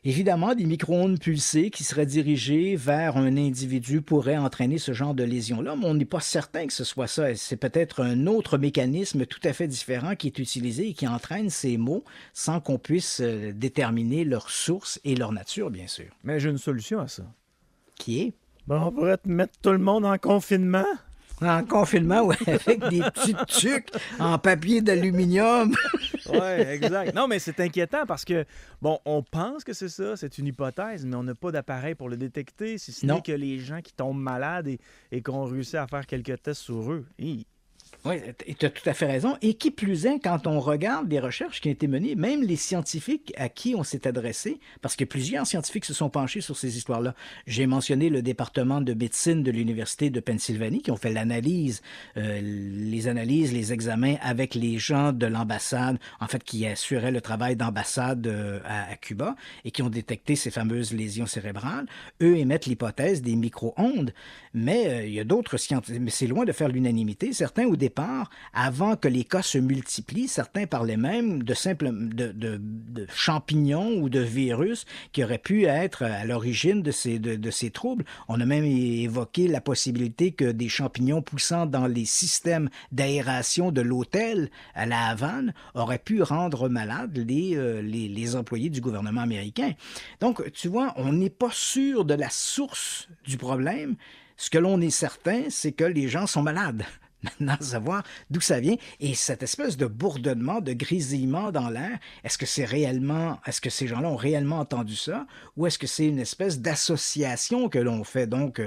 Évidemment, des micro-ondes pulsées qui seraient dirigées vers un individu pourraient entraîner ce genre de lésion-là, mais on n'est pas certain que ce soit ça. C'est peut-être un autre mécanisme tout à fait différent qui est utilisé et qui entraîne ces maux sans qu'on puisse déterminer leur source et leur nature, bien sûr. Mais j'ai une solution à ça. Qui est? Bon, on pourrait te mettre tout le monde en confinement. En confinement, oui, avec des petits trucs en papier d'aluminium. Oui, exact. Non, mais c'est inquiétant parce que, bon, on pense que c'est ça, c'est une hypothèse, mais on n'a pas d'appareil pour le détecter, si ce n'est que les gens qui tombent malades et qu'on réussit à faire quelques tests sur eux. Oui, tu as tout à fait raison. Et qui plus est, quand on regarde les recherches qui ont été menées, même les scientifiques à qui on s'est adressé, parce que plusieurs scientifiques se sont penchés sur ces histoires-là. J'ai mentionné le département de médecine de l'Université de Pennsylvanie qui ont fait l'analyse, les examens avec les gens de l'ambassade, en fait, qui assuraient le travail d'ambassade à Cuba et qui ont détecté ces fameuses lésions cérébrales. Eux émettent l'hypothèse des micro-ondes, mais il y a d'autres scientifiques, mais c'est loin de faire l'unanimité. Certains, au départ, avant que les cas se multiplient, certains parlaient même de champignons ou de virus qui auraient pu être à l'origine de ces troubles. On a même évoqué la possibilité que des champignons poussant dans les systèmes d'aération de l'hôtel à La Havane auraient pu rendre malades les employés du gouvernement américain. Donc, tu vois, on n'est pas sûr de la source du problème. Ce que l'on est certain, c'est que les gens sont malades. Maintenant, savoir d'où ça vient. Et cette espèce de bourdonnement, de grésillement dans l'air, est-ce que ces gens-là ont réellement entendu ça? Ou est-ce que c'est une espèce d'association que l'on fait? Donc,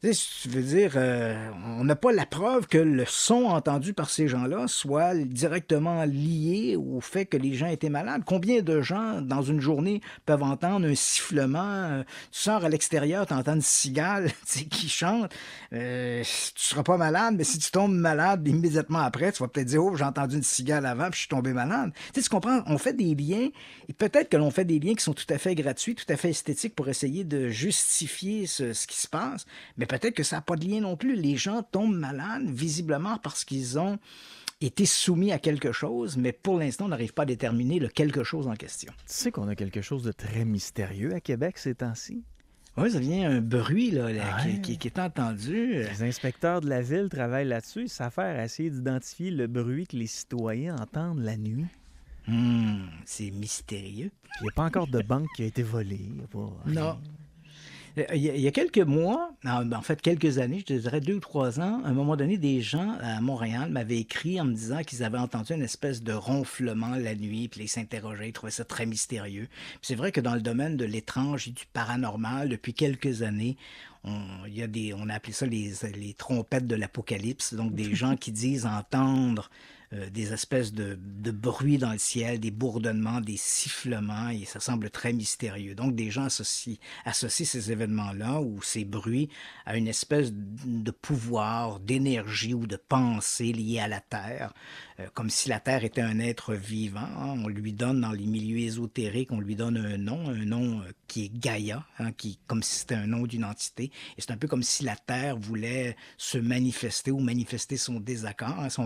tu sais, je veux dire, on n'a pas la preuve que le son entendu par ces gens-là soit directement lié au fait que les gens étaient malades. Combien de gens, dans une journée, peuvent entendre un sifflement? Tu sors à l'extérieur, tu entends une cigale qui chante. Tu ne seras pas malade, mais si tu tombes malade immédiatement après, tu vas peut-être dire « Oh, j'ai entendu une cigale avant, puis je suis tombé malade. » Tu comprends? On fait des liens, et peut-être que l'on fait des liens qui sont tout à fait gratuits, tout à fait esthétiques pour essayer de justifier ce qui se passe, mais peut-être que ça n'a pas de lien non plus. Les gens tombent malades, visiblement parce qu'ils ont été soumis à quelque chose, mais pour l'instant, on n'arrive pas à déterminer le quelque chose en question. Tu sais qu'on a quelque chose de très mystérieux à Québec ces temps-ci? Oui, ça vient un bruit là, qui est entendu. Les inspecteurs de la ville travaillent là-dessus. Ils s'affairent à essayer d'identifier le bruit que les citoyens entendent la nuit. C'est mystérieux. Il n'y a pas encore de banque qui a été volée. Non. Il y a quelques mois, en fait quelques années, je te dirais 2 ou 3 ans, à un moment donné, des gens à Montréal m'avaient écrit en me disant qu'ils avaient entendu une espèce de ronflement la nuit, puis ils s'interrogeaient, ils trouvaient ça très mystérieux. Puis c'est vrai que dans le domaine de l'étrange et du paranormal, depuis quelques années, on a appelé ça les trompettes de l'apocalypse, donc des gens qui disent entendre des espèces de bruits dans le ciel, des bourdonnements, des sifflements, et ça semble très mystérieux. Donc, des gens associent ces événements-là ou ces bruits à une espèce de pouvoir, d'énergie ou de pensée liée à la Terre, comme si la Terre était un être vivant. Hein. On lui donne, dans les milieux ésotériques, on lui donne un nom qui est Gaïa, comme si c'était un nom d'une entité. Et c'est un peu comme si la Terre voulait se manifester ou manifester son désaccord. Hein. Si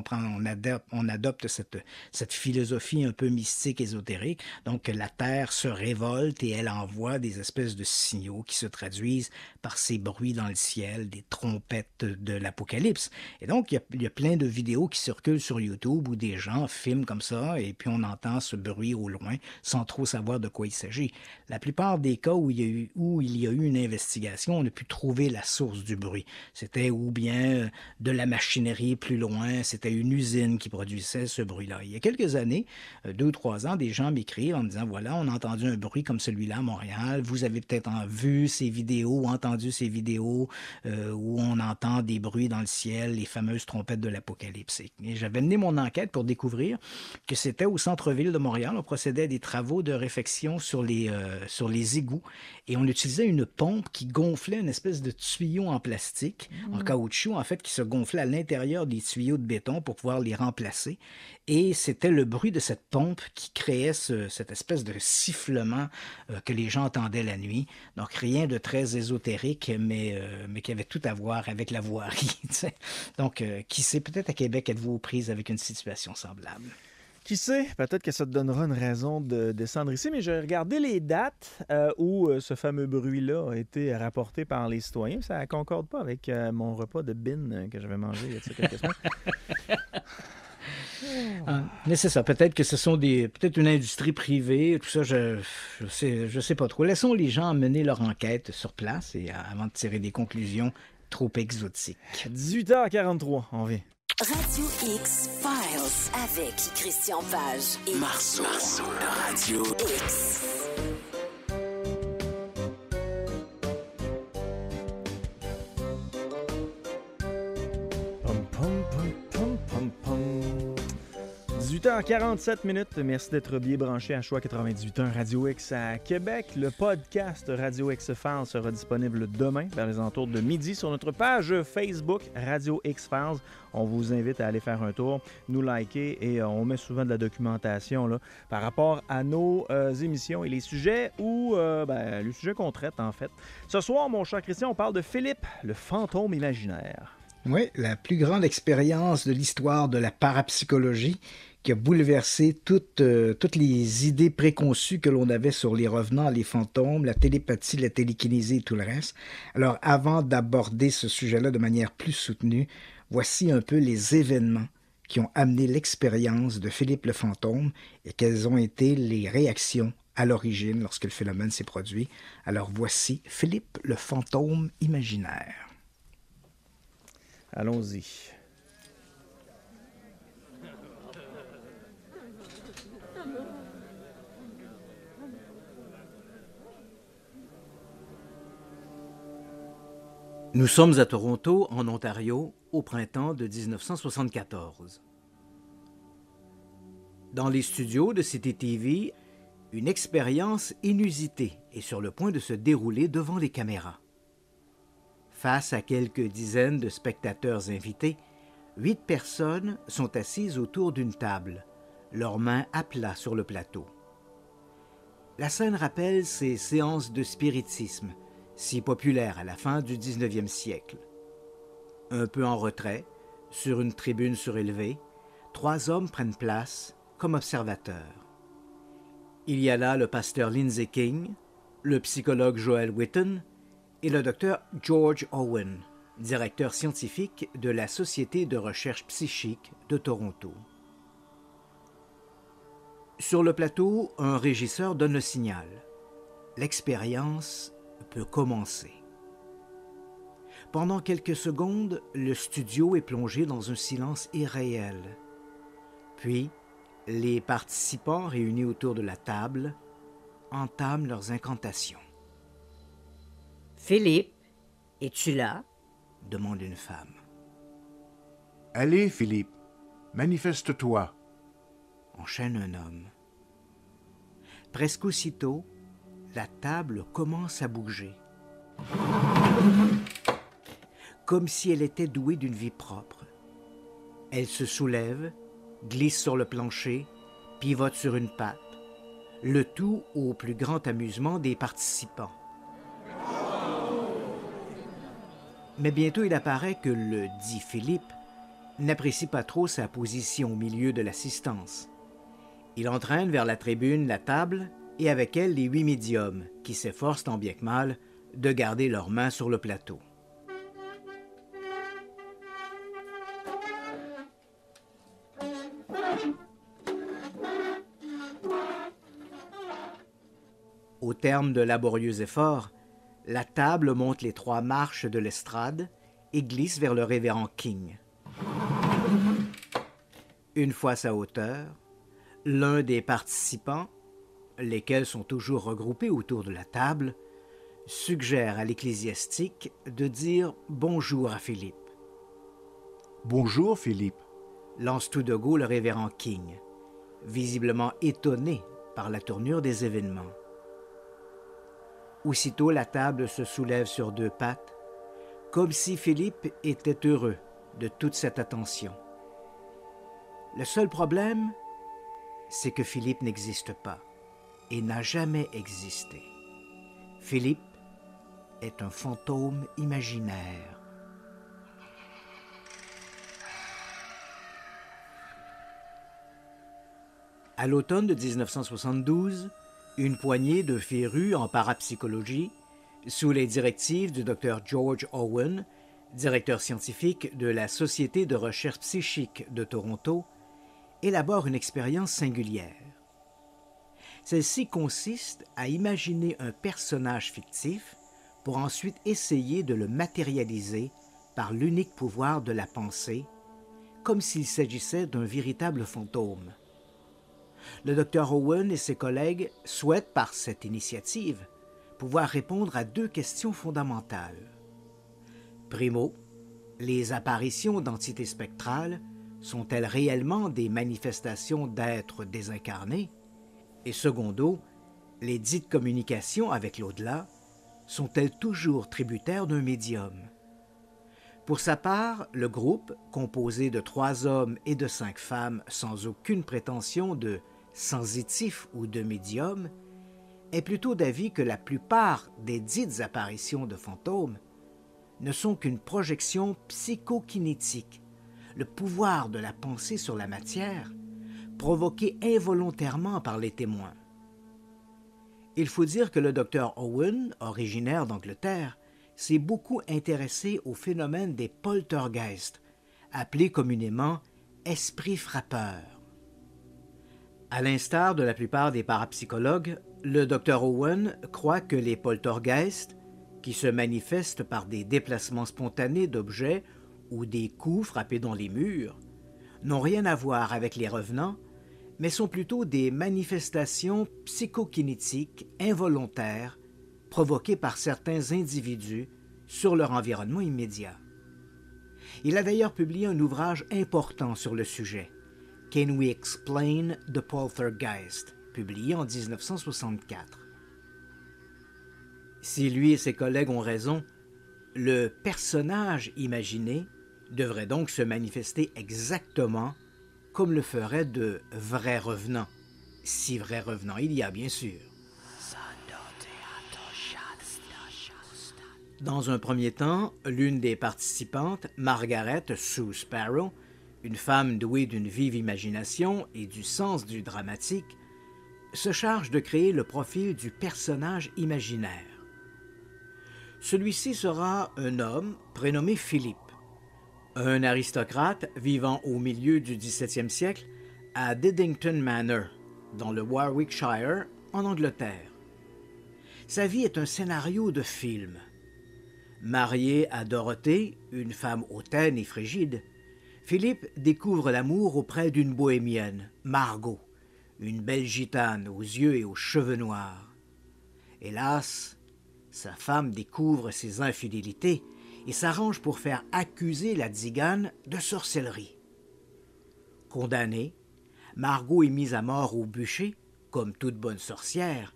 on adopte cette philosophie un peu mystique, ésotérique. Donc, la Terre se révolte et elle envoie des espèces de signaux qui se traduisent par ces bruits dans le ciel, des trompettes de l'apocalypse. Et donc, il y a plein de vidéos qui circulent sur YouTube où des gens filment comme ça et puis on entend ce bruit au loin sans trop savoir de quoi il s'agit. La plupart des cas où il y a eu une investigation, on a pu trouver la source du bruit. C'était ou bien de la machinerie plus loin, c'était une usine qui produisait ce bruit-là. Il y a quelques années, 2 ou 3 ans, des gens m'écrivent en me disant, voilà, on a entendu un bruit comme celui-là à Montréal, vous avez peut-être vu ces vidéos ou entendu ces vidéos où on entend des bruits dans le ciel, les fameuses trompettes de l'apocalypse. Et j'avais mené mon enquête pour découvrir que c'était au centre-ville de Montréal, on procédait à des travaux de réfection sur les égouts et on utilisait une pompe qui gonflait une espèce de tuyau en plastique, en caoutchouc, en fait, qui se gonflait à l'intérieur des tuyaux de béton pour pouvoir les remplacer. Et c'était le bruit de cette pompe qui créait cette espèce de sifflement que les gens entendaient la nuit. Donc, rien de très ésotérique, mais qui avait tout à voir avec la voirie. Donc, qui sait, peut-être à Québec, êtes-vous aux prises avec une situation semblable? Qui sait, peut-être que ça te donnera une raison de descendre ici, mais j'ai regardé les dates où ce fameux bruit-là a été rapporté par les citoyens. Ça ne concorde pas avec mon repas de bin que j'avais mangé il y a quelques semaines. Mais c'est ça, peut-être que ce sont peut-être une industrie privée, tout ça, je sais pas trop. Laissons les gens mener leur enquête sur place et avant de tirer des conclusions trop exotiques. 18h43, on vient. Radio X Files avec Christian Page et Marceau. Radio X. 18h47. Merci d'être bien branché à Choix 98.1 Radio X à Québec. Le podcast Radio X Files sera disponible demain vers les alentours de midi sur notre page Facebook Radio X Files. On vous invite à aller faire un tour, nous liker et on met souvent de la documentation là, par rapport à nos émissions et les sujets les sujets qu'on traite en fait. Ce soir, mon cher Christian, on parle de Philippe, le fantôme imaginaire. Oui, la plus grande expérience de l'histoire de la parapsychologie qui a bouleversé toutes les idées préconçues que l'on avait sur les revenants, les fantômes, la télépathie, la télékinésie et tout le reste. Alors, avant d'aborder ce sujet-là de manière plus soutenue, voici un peu les événements qui ont amené l'expérience de Philippe le fantôme et quelles ont été les réactions à l'origine lorsque le phénomène s'est produit. Alors, voici Philippe le fantôme imaginaire. Allons-y. Nous sommes à Toronto, en Ontario, au printemps de 1974. Dans les studios de CTTV, une expérience inusitée est sur le point de se dérouler devant les caméras. Face à quelques dizaines de spectateurs invités, 8 personnes sont assises autour d'une table, leurs mains à plat sur le plateau. La scène rappelle ces séances de spiritisme, si populaires à la fin du 19e siècle. Un peu en retrait, sur une tribune surélevée, 3 hommes prennent place comme observateurs. Il y a là le pasteur Lindsay King, le psychologue Joel Witton, et le docteur George Owen, directeur scientifique de la Société de recherche psychique de Toronto. Sur le plateau, un régisseur donne le signal. L'expérience peut commencer. Pendant quelques secondes, le studio est plongé dans un silence irréel. Puis, les participants réunis autour de la table entament leurs incantations. Philippe, es-tu là? Demande une femme. Allez, Philippe, manifeste-toi. Enchaîne un homme. Presque aussitôt, la table commence à bouger. Comme si elle était douée d'une vie propre. Elle se soulève, glisse sur le plancher, pivote sur une patte, le tout au plus grand amusement des participants. Mais bientôt il apparaît que le dit Philippe n'apprécie pas trop sa position au milieu de l'assistance. Il entraîne vers la tribune la table et avec elle les 8 médiums qui s'efforcent tant bien que mal de garder leurs mains sur le plateau. Au terme de laborieux efforts, la table monte les 3 marches de l'estrade et glisse vers le révérend King. Une fois à sa hauteur, l'un des participants, lesquels sont toujours regroupés autour de la table, suggère à l'ecclésiastique de dire bonjour à Philippe. Bonjour, Philippe. Lance tout de go le révérend King, visiblement étonné par la tournure des événements. Aussitôt, la table se soulève sur 2 pattes, comme si Philippe était heureux de toute cette attention. Le seul problème, c'est que Philippe n'existe pas et n'a jamais existé. Philippe est un fantôme imaginaire. À l'automne de 1972, une poignée de férus en parapsychologie, sous les directives du Dr George Owen, directeur scientifique de la Société de recherche psychique de Toronto, élabore une expérience singulière. Celle-ci consiste à imaginer un personnage fictif pour ensuite essayer de le matérialiser par l'unique pouvoir de la pensée, comme s'il s'agissait d'un véritable fantôme. Le Dr Owen et ses collègues souhaitent, par cette initiative, pouvoir répondre à 2 questions fondamentales. Primo, les apparitions d'entités spectrales sont-elles réellement des manifestations d'êtres désincarnés? Et secondo, les dites communications avec l'au-delà sont-elles toujours tributaires d'un médium? Pour sa part, le groupe, composé de 3 hommes et de 5 femmes sans aucune prétention de sensitif ou de médium, est plutôt d'avis que la plupart des dites apparitions de fantômes ne sont qu'une projection psychokinétique, le pouvoir de la pensée sur la matière, provoqué involontairement par les témoins. Il faut dire que le docteur Owen, originaire d'Angleterre, s'est beaucoup intéressé au phénomène des poltergeists, appelés communément esprits frappeurs. À l'instar de la plupart des parapsychologues, le Dr Owen croit que les poltergeists, qui se manifestent par des déplacements spontanés d'objets ou des coups frappés dans les murs, n'ont rien à voir avec les revenants, mais sont plutôt des manifestations psychokinétiques involontaires provoquées par certains individus sur leur environnement immédiat. Il a d'ailleurs publié un ouvrage important sur le sujet, Can We Explain the Poltergeist, publié en 1964. Si lui et ses collègues ont raison, le personnage imaginé devrait donc se manifester exactement comme le feraient de vrais revenants, si vrais revenants il y a bien sûr. Dans un premier temps, l'une des participantes, Margaret Sue Sparrow, une femme douée d'une vive imagination et du sens du dramatique, se charge de créer le profil du personnage imaginaire. Celui-ci sera un homme prénommé Philippe, un aristocrate vivant au milieu du XVIIe siècle à Diddington Manor, dans le Warwickshire, en Angleterre. Sa vie est un scénario de film. Marié à Dorothée, une femme hautaine et frigide, Philippe découvre l'amour auprès d'une bohémienne, Margot, une belle gitane aux yeux et aux cheveux noirs. Hélas, sa femme découvre ses infidélités et s'arrange pour faire accuser la tzigane de sorcellerie. Condamnée, Margot est mise à mort au bûcher, comme toute bonne sorcière.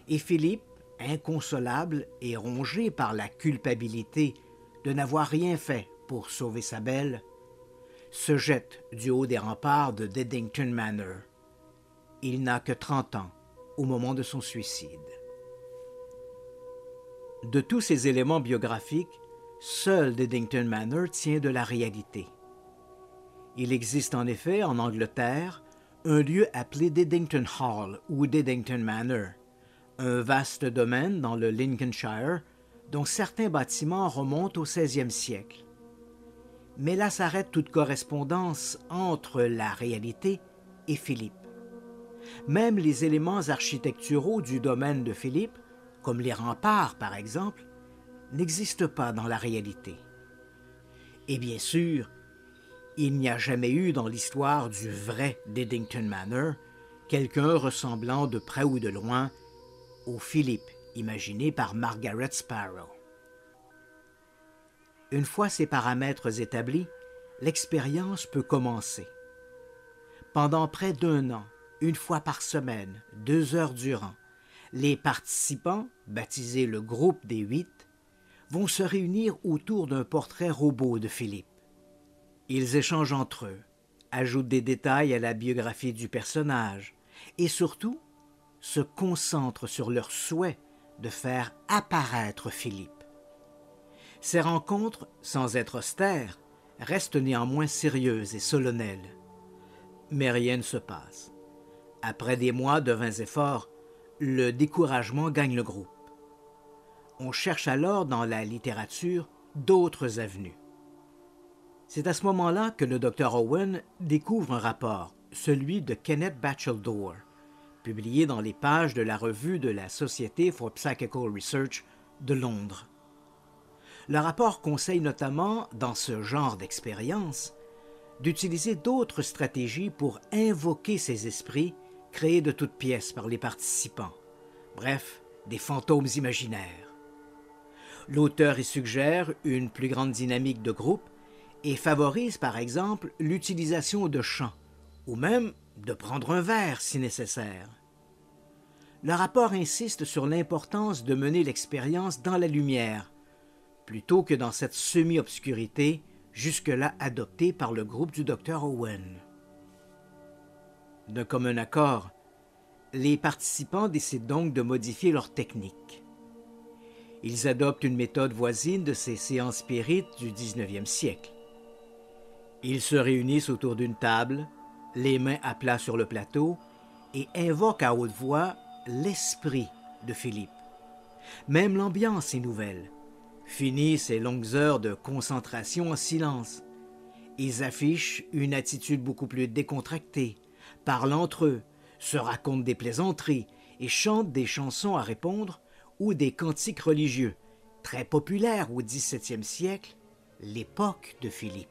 Et Philippe, inconsolable et rongé par la culpabilité de n'avoir rien fait pour sauver sa belle, se jette du haut des remparts de Diddington Manor. Il n'a que 30 ans au moment de son suicide. De tous ces éléments biographiques, seul Diddington Manor tient de la réalité. Il existe en effet en Angleterre un lieu appelé Diddington Hall ou Diddington Manor, un vaste domaine dans le Lincolnshire dont certains bâtiments remontent au XVIe siècle. Mais là s'arrête toute correspondance entre la réalité et Philippe. Même les éléments architecturaux du domaine de Philippe, comme les remparts par exemple, n'existent pas dans la réalité. Et bien sûr, il n'y a jamais eu dans l'histoire du vrai Diddington Manor quelqu'un ressemblant de près ou de loin au Philippe imaginé par Margaret Sparrow. Une fois ces paramètres établis, l'expérience peut commencer. Pendant près d'1 an, une fois par semaine, 2 heures durant, les participants, baptisés le groupe des 8, vont se réunir autour d'un portrait robot de Philippe. Ils échangent entre eux, ajoutent des détails à la biographie du personnage et surtout se concentrent sur leur souhait de faire apparaître Philippe. Ces rencontres, sans être austères, restent néanmoins sérieuses et solennelles. Mais rien ne se passe. Après des mois de vains efforts, le découragement gagne le groupe. On cherche alors dans la littérature d'autres avenues. C'est à ce moment-là que le Dr Owen découvre un rapport, celui de Kenneth Batchelor, publié dans les pages de la revue de la Society for Psychical Research de Londres. Le rapport conseille notamment, dans ce genre d'expérience, d'utiliser d'autres stratégies pour invoquer ces esprits créés de toutes pièces par les participants, bref, des fantômes imaginaires. L'auteur y suggère une plus grande dynamique de groupe et favorise par exemple l'utilisation de chants, ou même de prendre un verre si nécessaire. Le rapport insiste sur l'importance de mener l'expérience dans la lumière, plutôt que dans cette semi-obscurité jusque-là adoptée par le groupe du Dr Owen. D'un commun accord, les participants décident donc de modifier leur technique. Ils adoptent une méthode voisine de ces séances spirites du 19e siècle. Ils se réunissent autour d'une table, les mains à plat sur le plateau, et invoquent à haute voix l'esprit de Philippe. Même l'ambiance est nouvelle. Fini ces longues heures de concentration en silence. Ils affichent une attitude beaucoup plus décontractée, parlent entre eux, se racontent des plaisanteries et chantent des chansons à répondre ou des cantiques religieux, très populaires au XVIIe siècle, l'époque de Philippe.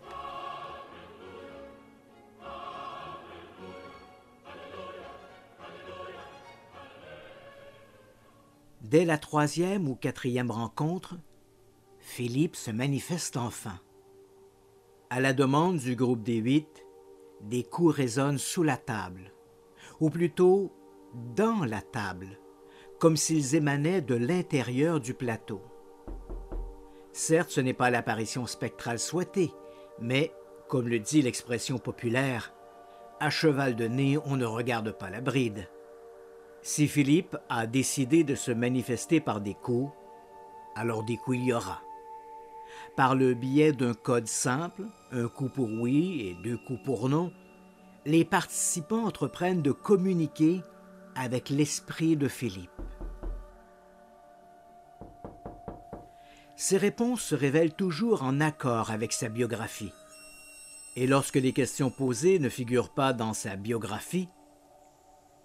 Dès la 3e ou 4e rencontre, Philippe se manifeste enfin. À la demande du groupe des 8, des coups résonnent sous la table, ou plutôt dans la table, comme s'ils émanaient de l'intérieur du plateau. Certes, ce n'est pas l'apparition spectrale souhaitée, mais, comme le dit l'expression populaire, « à cheval de nez, on ne regarde pas la bride ». Si Philippe a décidé de se manifester par des coups, alors des coups il y aura. Par le biais d'un code simple, un coup pour oui et 2 coups pour non, les participants entreprennent de communiquer avec l'esprit de Philippe. Ses réponses se révèlent toujours en accord avec sa biographie. Et lorsque les questions posées ne figurent pas dans sa biographie,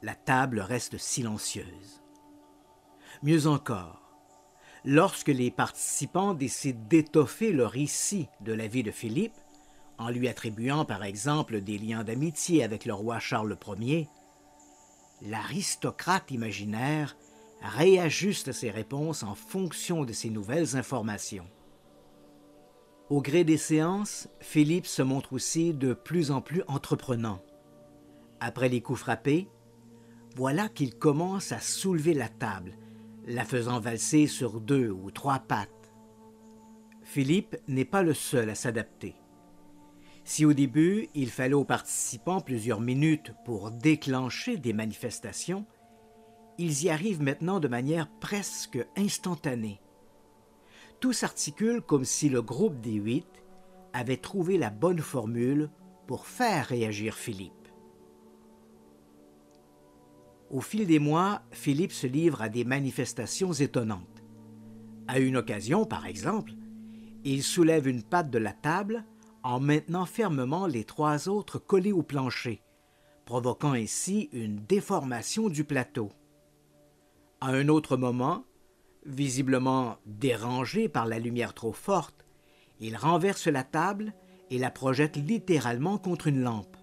la table reste silencieuse. Mieux encore, lorsque les participants décident d'étoffer le récit de la vie de Philippe, en lui attribuant par exemple des liens d'amitié avec le roi Charles Ier, l'aristocrate imaginaire réajuste ses réponses en fonction de ces nouvelles informations. Au gré des séances, Philippe se montre aussi de plus en plus entreprenant. Après les coups frappés, voilà qu'il commence à soulever la table, la faisant valser sur 2 ou 3 pattes. Philippe n'est pas le seul à s'adapter. Si au début, il fallait aux participants plusieurs minutes pour déclencher des manifestations, ils y arrivent maintenant de manière presque instantanée. Tout s'articule comme si le groupe des 8 avait trouvé la bonne formule pour faire réagir Philippe. Au fil des mois, Philippe se livre à des manifestations étonnantes. À une occasion, par exemple, il soulève une patte de la table en maintenant fermement les 3 autres collés au plancher, provoquant ainsi une déformation du plateau. À un autre moment, visiblement dérangé par la lumière trop forte, il renverse la table et la projette littéralement contre une lampe.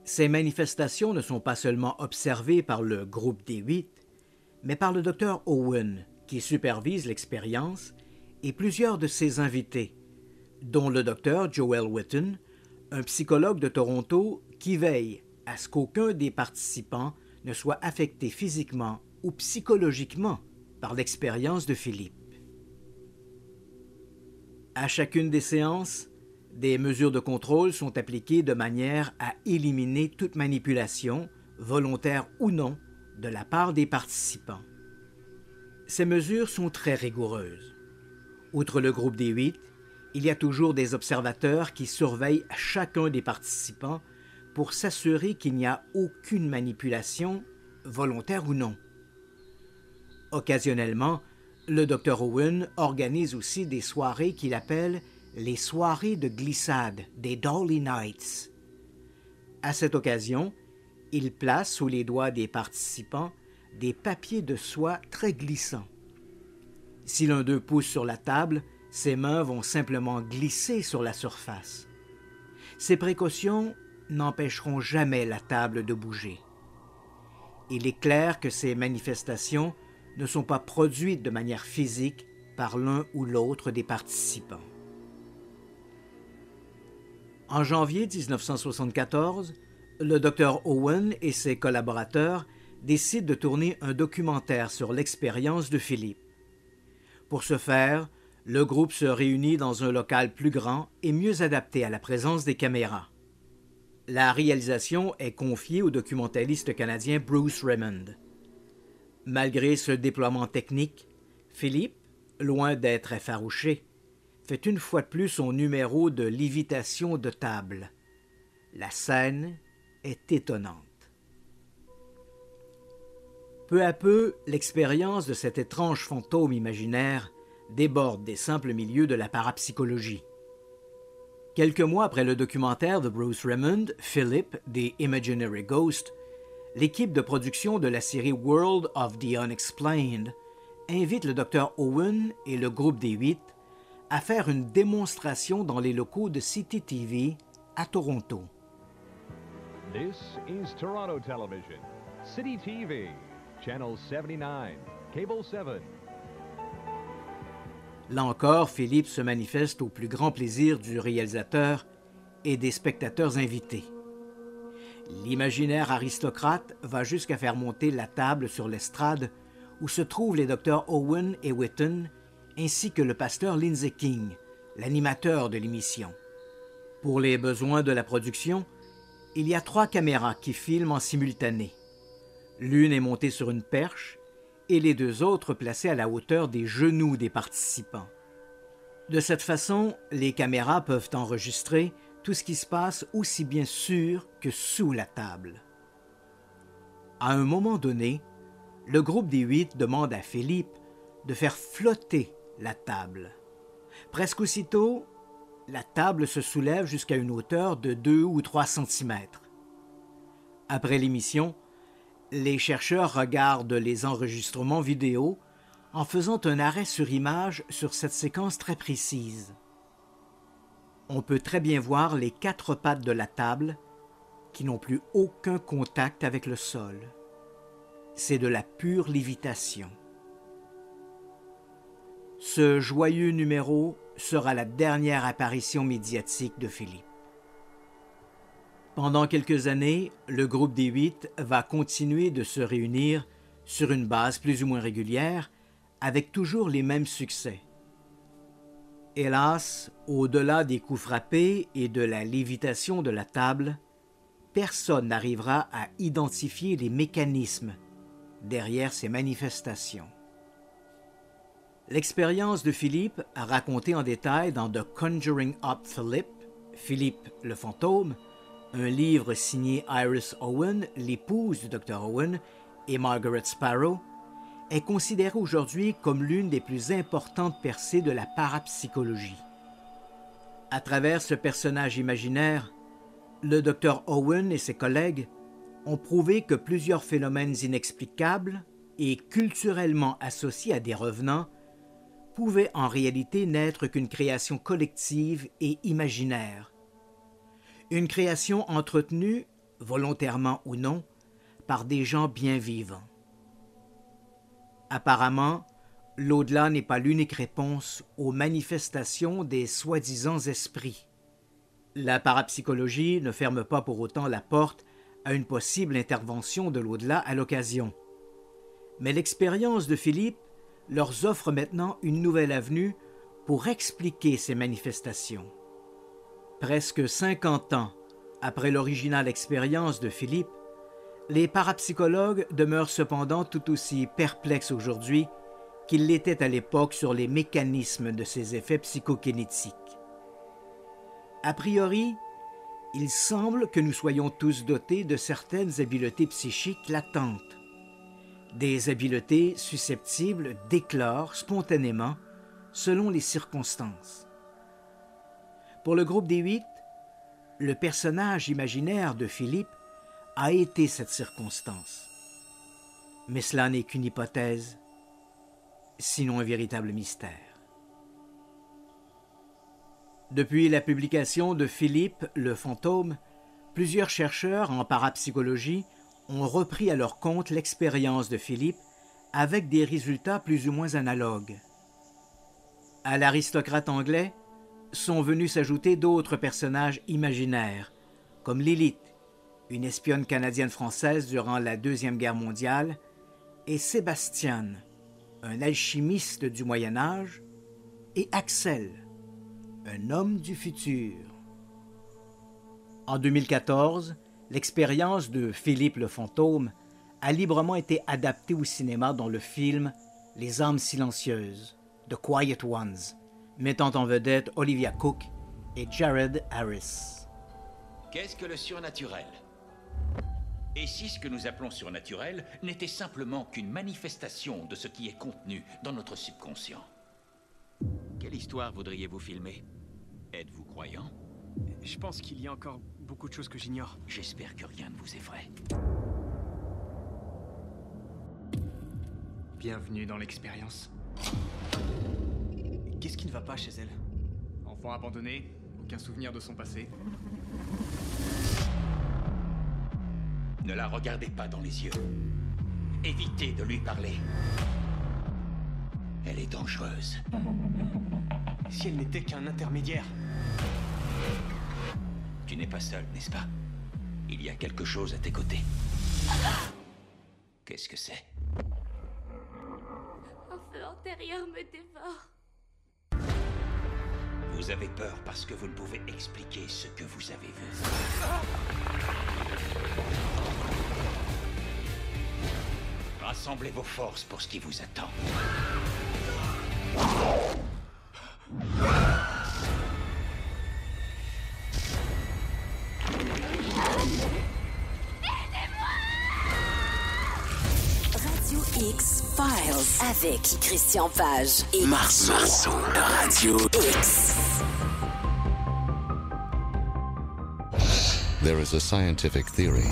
Ces manifestations ne sont pas seulement observées par le groupe des 8, mais par le Dr Owen, qui supervise l'expérience, et plusieurs de ses invités, dont le Dr Joel Witton, un psychologue de Toronto qui veille à ce qu'aucun des participants ne soit affecté physiquement ou psychologiquement par l'expérience de Philippe. À chacune des séances, des mesures de contrôle sont appliquées de manière à éliminer toute manipulation, volontaire ou non, de la part des participants. Ces mesures sont très rigoureuses. Outre le groupe des 8, il y a toujours des observateurs qui surveillent chacun des participants pour s'assurer qu'il n'y a aucune manipulation, volontaire ou non. Occasionnellement, le Dr Owen organise aussi des soirées qu'il appelle les soirées de glissade, des Dolly Nights. À cette occasion, il place sous les doigts des participants des papiers de soie très glissants. Si l'un d'eux pousse sur la table, ses mains vont simplement glisser sur la surface. Ces précautions n'empêcheront jamais la table de bouger. Il est clair que ces manifestations ne sont pas produites de manière physique, par l'un ou l'autre des participants. En janvier 1974, le Dr Owen et ses collaborateurs décident de tourner un documentaire sur l'expérience de Philippe. Pour ce faire, le groupe se réunit dans un local plus grand et mieux adapté à la présence des caméras. La réalisation est confiée au documentaliste canadien Bruce Raymond. Malgré ce déploiement technique, Philippe, loin d'être effarouché, fait une fois de plus son numéro de lévitation de table. La scène est étonnante. Peu à peu, l'expérience de cet étrange fantôme imaginaire déborde des simples milieux de la parapsychologie. Quelques mois après le documentaire de Bruce Raymond, Philip, The Imaginary Ghost, l'équipe de production de la série World of the Unexplained invite le Dr Owen et le groupe des 8 à faire une démonstration dans les locaux de City TV à Toronto. This is Toronto Television, City TV, Channel 79, Cable 7. Là encore, Philippe se manifeste au plus grand plaisir du réalisateur et des spectateurs invités. L'imaginaire aristocrate va jusqu'à faire monter la table sur l'estrade où se trouvent les docteurs Owen et Whitten, ainsi que le pasteur Lindsay King, l'animateur de l'émission. Pour les besoins de la production, il y a 3 caméras qui filment en simultané. L'une est montée sur une perche et les 2 autres placées à la hauteur des genoux des participants. De cette façon, les caméras peuvent enregistrer tout ce qui se passe aussi bien sur que sous la table. À un moment donné, le groupe des 8 demande à Philippe de faire flotter la table. Presque aussitôt, la table se soulève jusqu'à une hauteur de 2 ou 3 centimètres. Après l'émission, les chercheurs regardent les enregistrements vidéo en faisant un arrêt sur image sur cette séquence très précise. On peut très bien voir les 4 pattes de la table qui n'ont plus aucun contact avec le sol. C'est de la pure lévitation. Ce joyeux numéro sera la dernière apparition médiatique de Philippe. Pendant quelques années, le groupe des 8 va continuer de se réunir sur une base plus ou moins régulière, avec toujours les mêmes succès. Hélas, au-delà des coups frappés et de la lévitation de la table, personne n'arrivera à identifier les mécanismes derrière ces manifestations. L'expérience de Philippe, racontée en détail dans The Conjuring of Philip, Philippe le fantôme, un livre signé Iris Owen, l'épouse du Dr Owen, et Margaret Sparrow, est considérée aujourd'hui comme l'une des plus importantes percées de la parapsychologie. À travers ce personnage imaginaire, le Dr Owen et ses collègues ont prouvé que plusieurs phénomènes inexplicables et culturellement associés à des revenants pouvaient en réalité n'être qu'une création collective et imaginaire. Une création entretenue, volontairement ou non, par des gens bien vivants. Apparemment, l'au-delà n'est pas l'unique réponse aux manifestations des soi-disant esprits. La parapsychologie ne ferme pas pour autant la porte à une possible intervention de l'au-delà à l'occasion. Mais l'expérience de Philippe leur offre maintenant une nouvelle avenue pour expliquer ces manifestations. Presque 50 ans après l'originale expérience de Philippe, les parapsychologues demeurent cependant tout aussi perplexes aujourd'hui qu'ils l'étaient à l'époque sur les mécanismes de ces effets psychokinétiques. A priori, il semble que nous soyons tous dotés de certaines habiletés psychiques latentes, des habiletés susceptibles d'éclore spontanément selon les circonstances. Pour le groupe des 8, le personnage imaginaire de Philippe a été cette circonstance. Mais cela n'est qu'une hypothèse, sinon un véritable mystère. Depuis la publication de Philippe le fantôme, plusieurs chercheurs en parapsychologie ont repris à leur compte l'expérience de Philippe avec des résultats plus ou moins analogues. À l'aristocrate anglais sont venus s'ajouter d'autres personnages imaginaires, comme Lilith, une espionne canadienne-française durant la Deuxième Guerre mondiale, et Sébastien, un alchimiste du Moyen Âge, et Axel, un homme du futur. En 2014, l'expérience de Philippe le Fantôme a librement été adaptée au cinéma dans le film Les âmes silencieuses, The Quiet Ones, mettant en vedette Olivia Cooke et Jared Harris. Qu'est-ce que le surnaturel? Et si ce que nous appelons surnaturel n'était simplement qu'une manifestation de ce qui est contenu dans notre subconscient? Quelle histoire voudriez-vous filmer? Êtes-vous croyant? Je pense qu'il y a encore beaucoup de choses que j'ignore. J'espère que rien ne vous effraie. Bienvenue dans l'expérience. Qu'est-ce qui ne va pas chez elle? Enfant abandonné, aucun souvenir de son passé. Ne la regardez pas dans les yeux. Évitez de lui parler. Elle est dangereuse. Si elle n'était qu'un intermédiaire. Tu n'es pas seul, n'est-ce pas? Il y a quelque chose à tes côtés. Qu'est-ce que c'est? Un feu antérieur me dévore. Vous avez peur parce que vous ne pouvez expliquer ce que vous avez vu. Rassemblez vos forces pour ce qui vous attend. Radio X-Files avec Christian Page et Marceau de Radio X. There is a scientific theory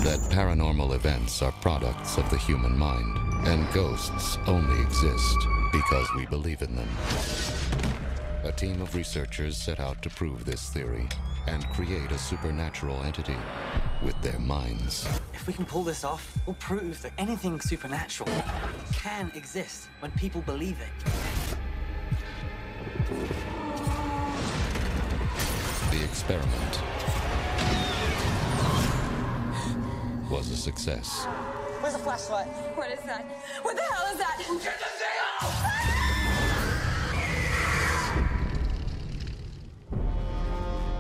that paranormal events are products of the human mind, and ghosts only exist because we believe in them. A team of researchers set out to prove this theory and create a supernatural entity with their minds. If we can pull this off, we'll prove that anything supernatural can exist when people believe it. The experiment was a success. Where's the flashlight? What is that? What the hell is that? Get the thing off!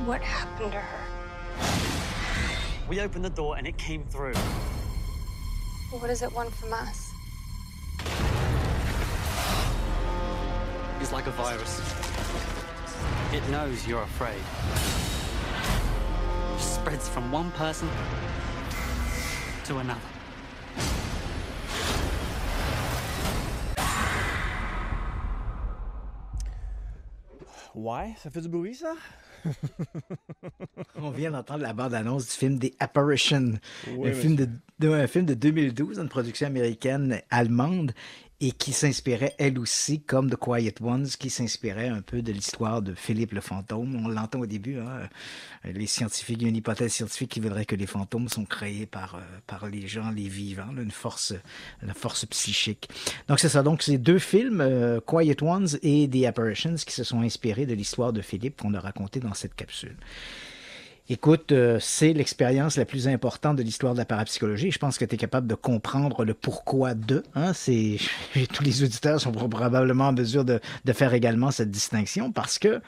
What happened to her? We opened the door and it came through. What does it want from us? It's like a virus. It knows you're afraid. It spreads from one person to another. Ouais, ça fait du bruit, ça? On vient d'entendre la bande-annonce du film The Apparition, Oui, un film de 2012, une production américaine-allemande, et qui s'inspirait, elle aussi, comme The Quiet Ones, qui s'inspirait un peu de l'histoire de Philippe le Fantôme. On l'entend au début, hein, les scientifiques, il y a une hypothèse scientifique qui voudrait que les fantômes sont créés par les gens, les vivants, là, la force psychique. Donc c'est ça, donc c'est deux films, Quiet Ones et The Apparitions, qui se sont inspirés de l'histoire de Philippe qu'on a racontée dans cette capsule. Écoute, c'est l'expérience la plus importante de l'histoire de la parapsychologie. Je pense que tu es capable de comprendre le pourquoi de. Hein? Tous les auditeurs sont probablement en mesure de faire également cette distinction parce que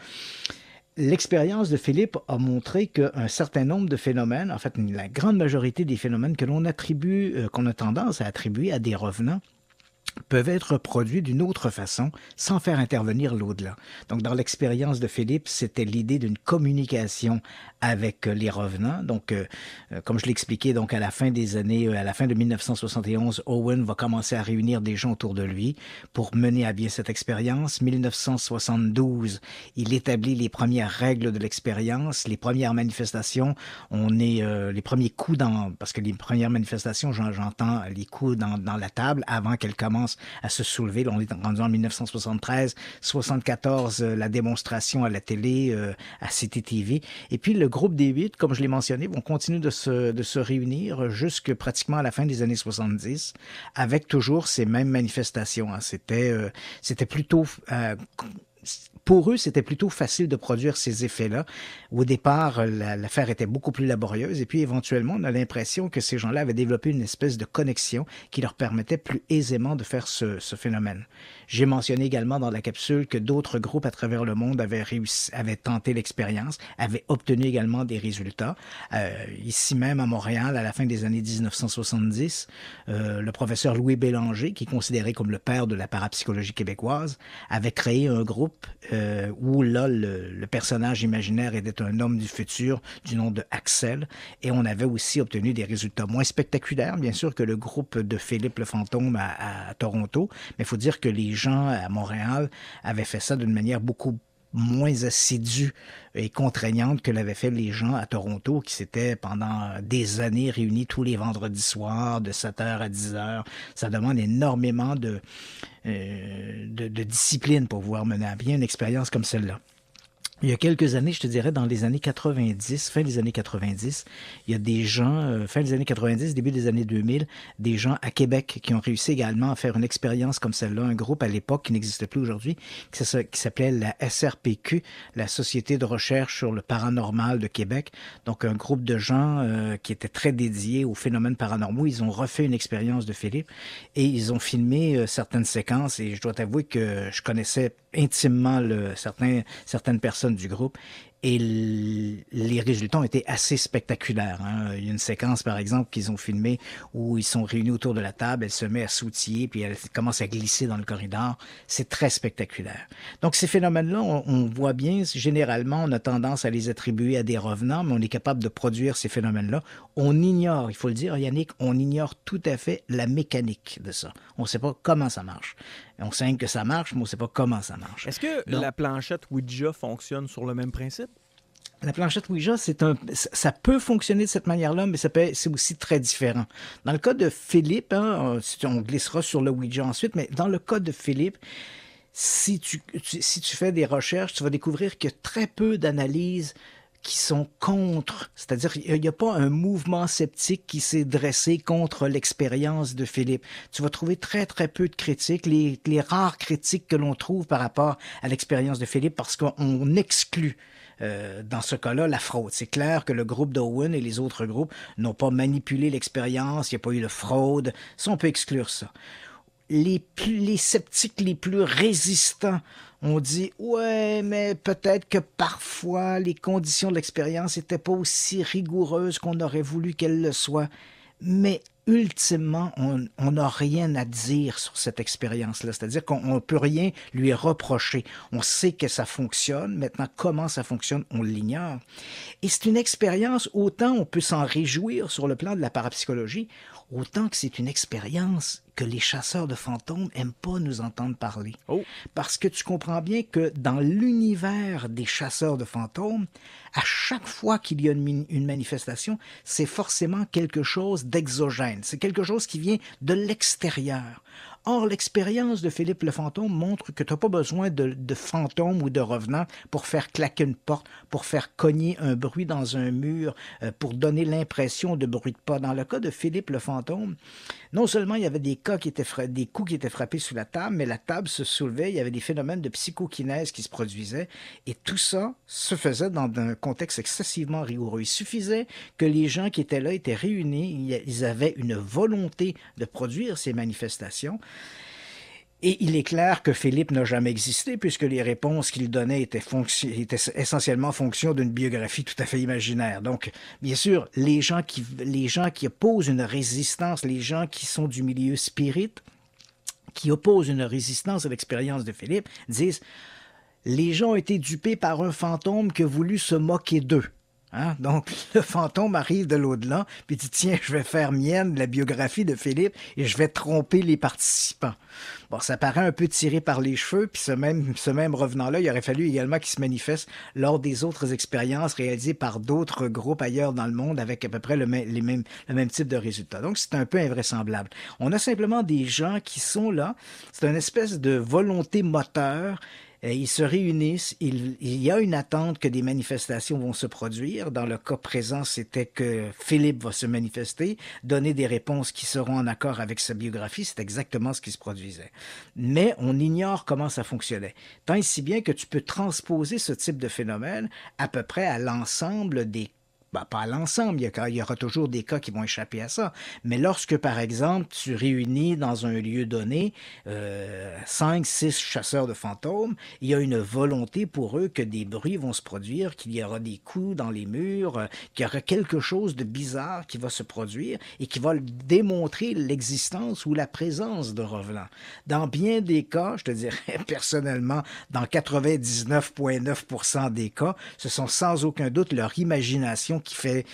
l'expérience de Philippe a montré qu'un certain nombre de phénomènes, en fait, la grande majorité des phénomènes que l'on attribue, qu'on a tendance à attribuer à des revenants, peuvent être produits d'une autre façon sans faire intervenir l'au-delà. Donc, dans l'expérience de Philippe, c'était l'idée d'une communication avec les revenants. Donc, comme je l'expliquais, donc à la fin de 1971, Owen va commencer à réunir des gens autour de lui pour mener à bien cette expérience. 1972, il établit les premières règles de l'expérience, les premières manifestations. Les premiers coups parce que les premières manifestations, j'entends les coups dans la table avant qu'elle commence à se soulever. Là, on est rendu en 1973, 74, la démonstration à la télé, à CTTV. Et puis, le groupe des 8, comme je l'ai mentionné, vont continuer de se réunir jusque pratiquement à la fin des années 70, avec toujours ces mêmes manifestations. Hein. C'était plutôt pour eux, c'était plutôt facile de produire ces effets-là. Au départ, l'affaire était beaucoup plus laborieuse et puis éventuellement, on a l'impression que ces gens-là avaient développé une espèce de connexion qui leur permettait plus aisément de faire ce phénomène. J'ai mentionné également dans la capsule que d'autres groupes à travers le monde avaient tenté l'expérience, avaient obtenu également des résultats. Ici même à Montréal, à la fin des années 1970, le professeur Louis Bélanger, qui est considéré comme le père de la parapsychologie québécoise, avait créé un groupe où là, le personnage imaginaire était un homme du futur du nom de Axel, et on avait aussi obtenu des résultats moins spectaculaires, bien sûr, que le groupe de Philippe le Fantôme à Toronto, mais il faut dire que les gens à Montréal avaient fait ça d'une manière beaucoup moins assidue et contraignante que l'avaient fait les gens à Toronto, qui s'étaient pendant des années réunis tous les vendredis soirs de 7h à 10h. Ça demande énormément de discipline pour pouvoir mener à bien une expérience comme celle-là. Il y a quelques années, je te dirais, dans les années 90, fin des années 90, il y a des gens, fin des années 90, début des années 2000, des gens à Québec qui ont réussi également à faire une expérience comme celle-là, un groupe à l'époque qui n'existe plus aujourd'hui, qui s'appelait la SRPQ, la Société de recherche sur le paranormal de Québec. Donc, un groupe de gens qui étaient très dédiés aux phénomènes paranormaux. Ils ont refait une expérience de Philippe et ils ont filmé certaines séquences et je dois t'avouer que je connaissais intimement certaines personnes du groupe et les résultats ont été assez spectaculaires. Hein. Il y a une séquence, par exemple, qu'ils ont filmée où ils sont réunis autour de la table, elle se met à sautiller, puis elle commence à glisser dans le corridor. C'est très spectaculaire. Donc, ces phénomènes-là, on voit bien, généralement, on a tendance à les attribuer à des revenants, mais on est capable de produire ces phénomènes-là. On ignore, il faut le dire, Yannick, on ignore tout à fait la mécanique de ça. On ne sait pas comment ça marche. On sait que ça marche, mais on ne sait pas comment ça marche. Est-ce que la planchette Ouija fonctionne sur le même principe? La planchette Ouija, ça peut fonctionner de cette manière-là, mais c'est aussi très différent. Dans le cas de Philippe, hein, on glissera sur le Ouija ensuite, mais dans le cas de Philippe, si tu fais des recherches, tu vas découvrir qu'il y a très peu d'analyses qui sont contre, c'est-à-dire il n'y a pas un mouvement sceptique qui s'est dressé contre l'expérience de Philippe. Tu vas trouver très, très peu de critiques, les rares critiques que l'on trouve par rapport à l'expérience de Philippe, parce qu'on exclut dans ce cas-là, la fraude. C'est clair que le groupe d'Owen et les autres groupes n'ont pas manipulé l'expérience, il n'y a pas eu de fraude. Ça, on peut exclure ça. Les sceptiques les plus résistants ont dit « Ouais, mais peut-être que parfois les conditions de l'expérience n'étaient pas aussi rigoureuses qu'on aurait voulu qu'elles le soient. » Mais ultimement, on n'a rien à dire sur cette expérience-là. C'est-à-dire qu'on ne peut rien lui reprocher. On sait que ça fonctionne. Maintenant, comment ça fonctionne, on l'ignore. Et c'est une expérience, autant on peut s'en réjouir sur le plan de la parapsychologie, autant que c'est une expérience que les chasseurs de fantômes n'aiment pas nous entendre parler. Oh. Parce que tu comprends bien que dans l'univers des chasseurs de fantômes, à chaque fois qu'il y a une manifestation, c'est forcément quelque chose d'exogène. C'est quelque chose qui vient de l'extérieur. Or, l'expérience de Philippe le Fantôme montre que tu n'as pas besoin de fantômes ou de revenants pour faire claquer une porte, pour faire cogner un bruit dans un mur, pour donner l'impression de bruit de pas. Dans le cas de Philippe le Fantôme, non seulement il y avait des coups qui étaient frappés sous la table, mais la table se soulevait, il y avait des phénomènes de psychokinèse qui se produisaient, et tout ça se faisait dans un contexte excessivement rigoureux. Il suffisait que les gens qui étaient là étaient réunis, ils avaient une volonté de produire ces manifestations. Et il est clair que Philippe n'a jamais existé, puisque les réponses qu'il donnait étaient essentiellement fonction d'une biographie tout à fait imaginaire. Donc, bien sûr, les gens qui opposent une résistance, les gens qui sont du milieu spirit, qui opposent une résistance à l'expérience de Philippe, disent « Les gens ont été dupés par un fantôme qui a voulu se moquer d'eux. » Hein? Donc, le fantôme arrive de l'au-delà, puis dit « Tiens, je vais faire mienne la biographie de Philippe et je vais tromper les participants. » Bon, ça paraît un peu tiré par les cheveux, puis ce même revenant-là, il aurait fallu également qu'il se manifeste lors des autres expériences réalisées par d'autres groupes ailleurs dans le monde avec à peu près le même type de résultat. Donc, c'est un peu invraisemblable. On a simplement des gens qui sont là, c'est une espèce de volonté moteur Ils se réunissent, il y a une attente que des manifestations vont se produire. Dans le cas présent, c'était que Philippe va se manifester, donner des réponses qui seront en accord avec sa biographie. C'est exactement ce qui se produisait. Mais on ignore comment ça fonctionnait. Tant et si bien que tu peux transposer ce type de phénomène à peu près à l'ensemble des pas à l'ensemble, il y aura toujours des cas qui vont échapper à ça. Mais lorsque, par exemple, tu réunis dans un lieu donné 5, 6 chasseurs de fantômes, il y a une volonté pour eux que des bruits vont se produire, qu'il y aura des coups dans les murs, qu'il y aura quelque chose de bizarre qui va se produire et qui va démontrer l'existence ou la présence de revenants. Dans bien des cas, je te dirais personnellement, dans 99,9% des cas, ce sont sans aucun doute leur imagination qui fait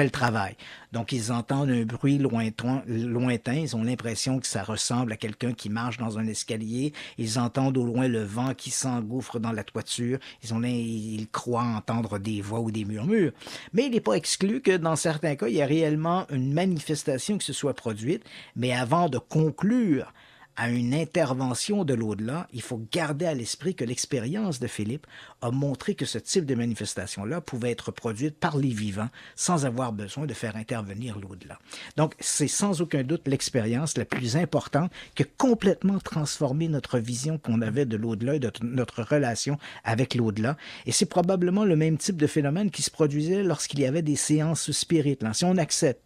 le travail. Donc, ils entendent un bruit lointain, ils ont l'impression que ça ressemble à quelqu'un qui marche dans un escalier, ils entendent au loin le vent qui s'engouffre dans la toiture, ils croient entendre des voix ou des murmures. Mais il n'est pas exclu que dans certains cas, il y a réellement une manifestation qui se soit produite, mais avant de conclure à une intervention de l'au-delà, il faut garder à l'esprit que l'expérience de Philippe a montré que ce type de manifestation-là pouvait être produite par les vivants sans avoir besoin de faire intervenir l'au-delà. Donc, c'est sans aucun doute l'expérience la plus importante qui a complètement transformé notre vision qu'on avait de l'au-delà et de notre relation avec l'au-delà. Et c'est probablement le même type de phénomène qui se produisait lorsqu'il y avait des séances spirites. Si on accepte,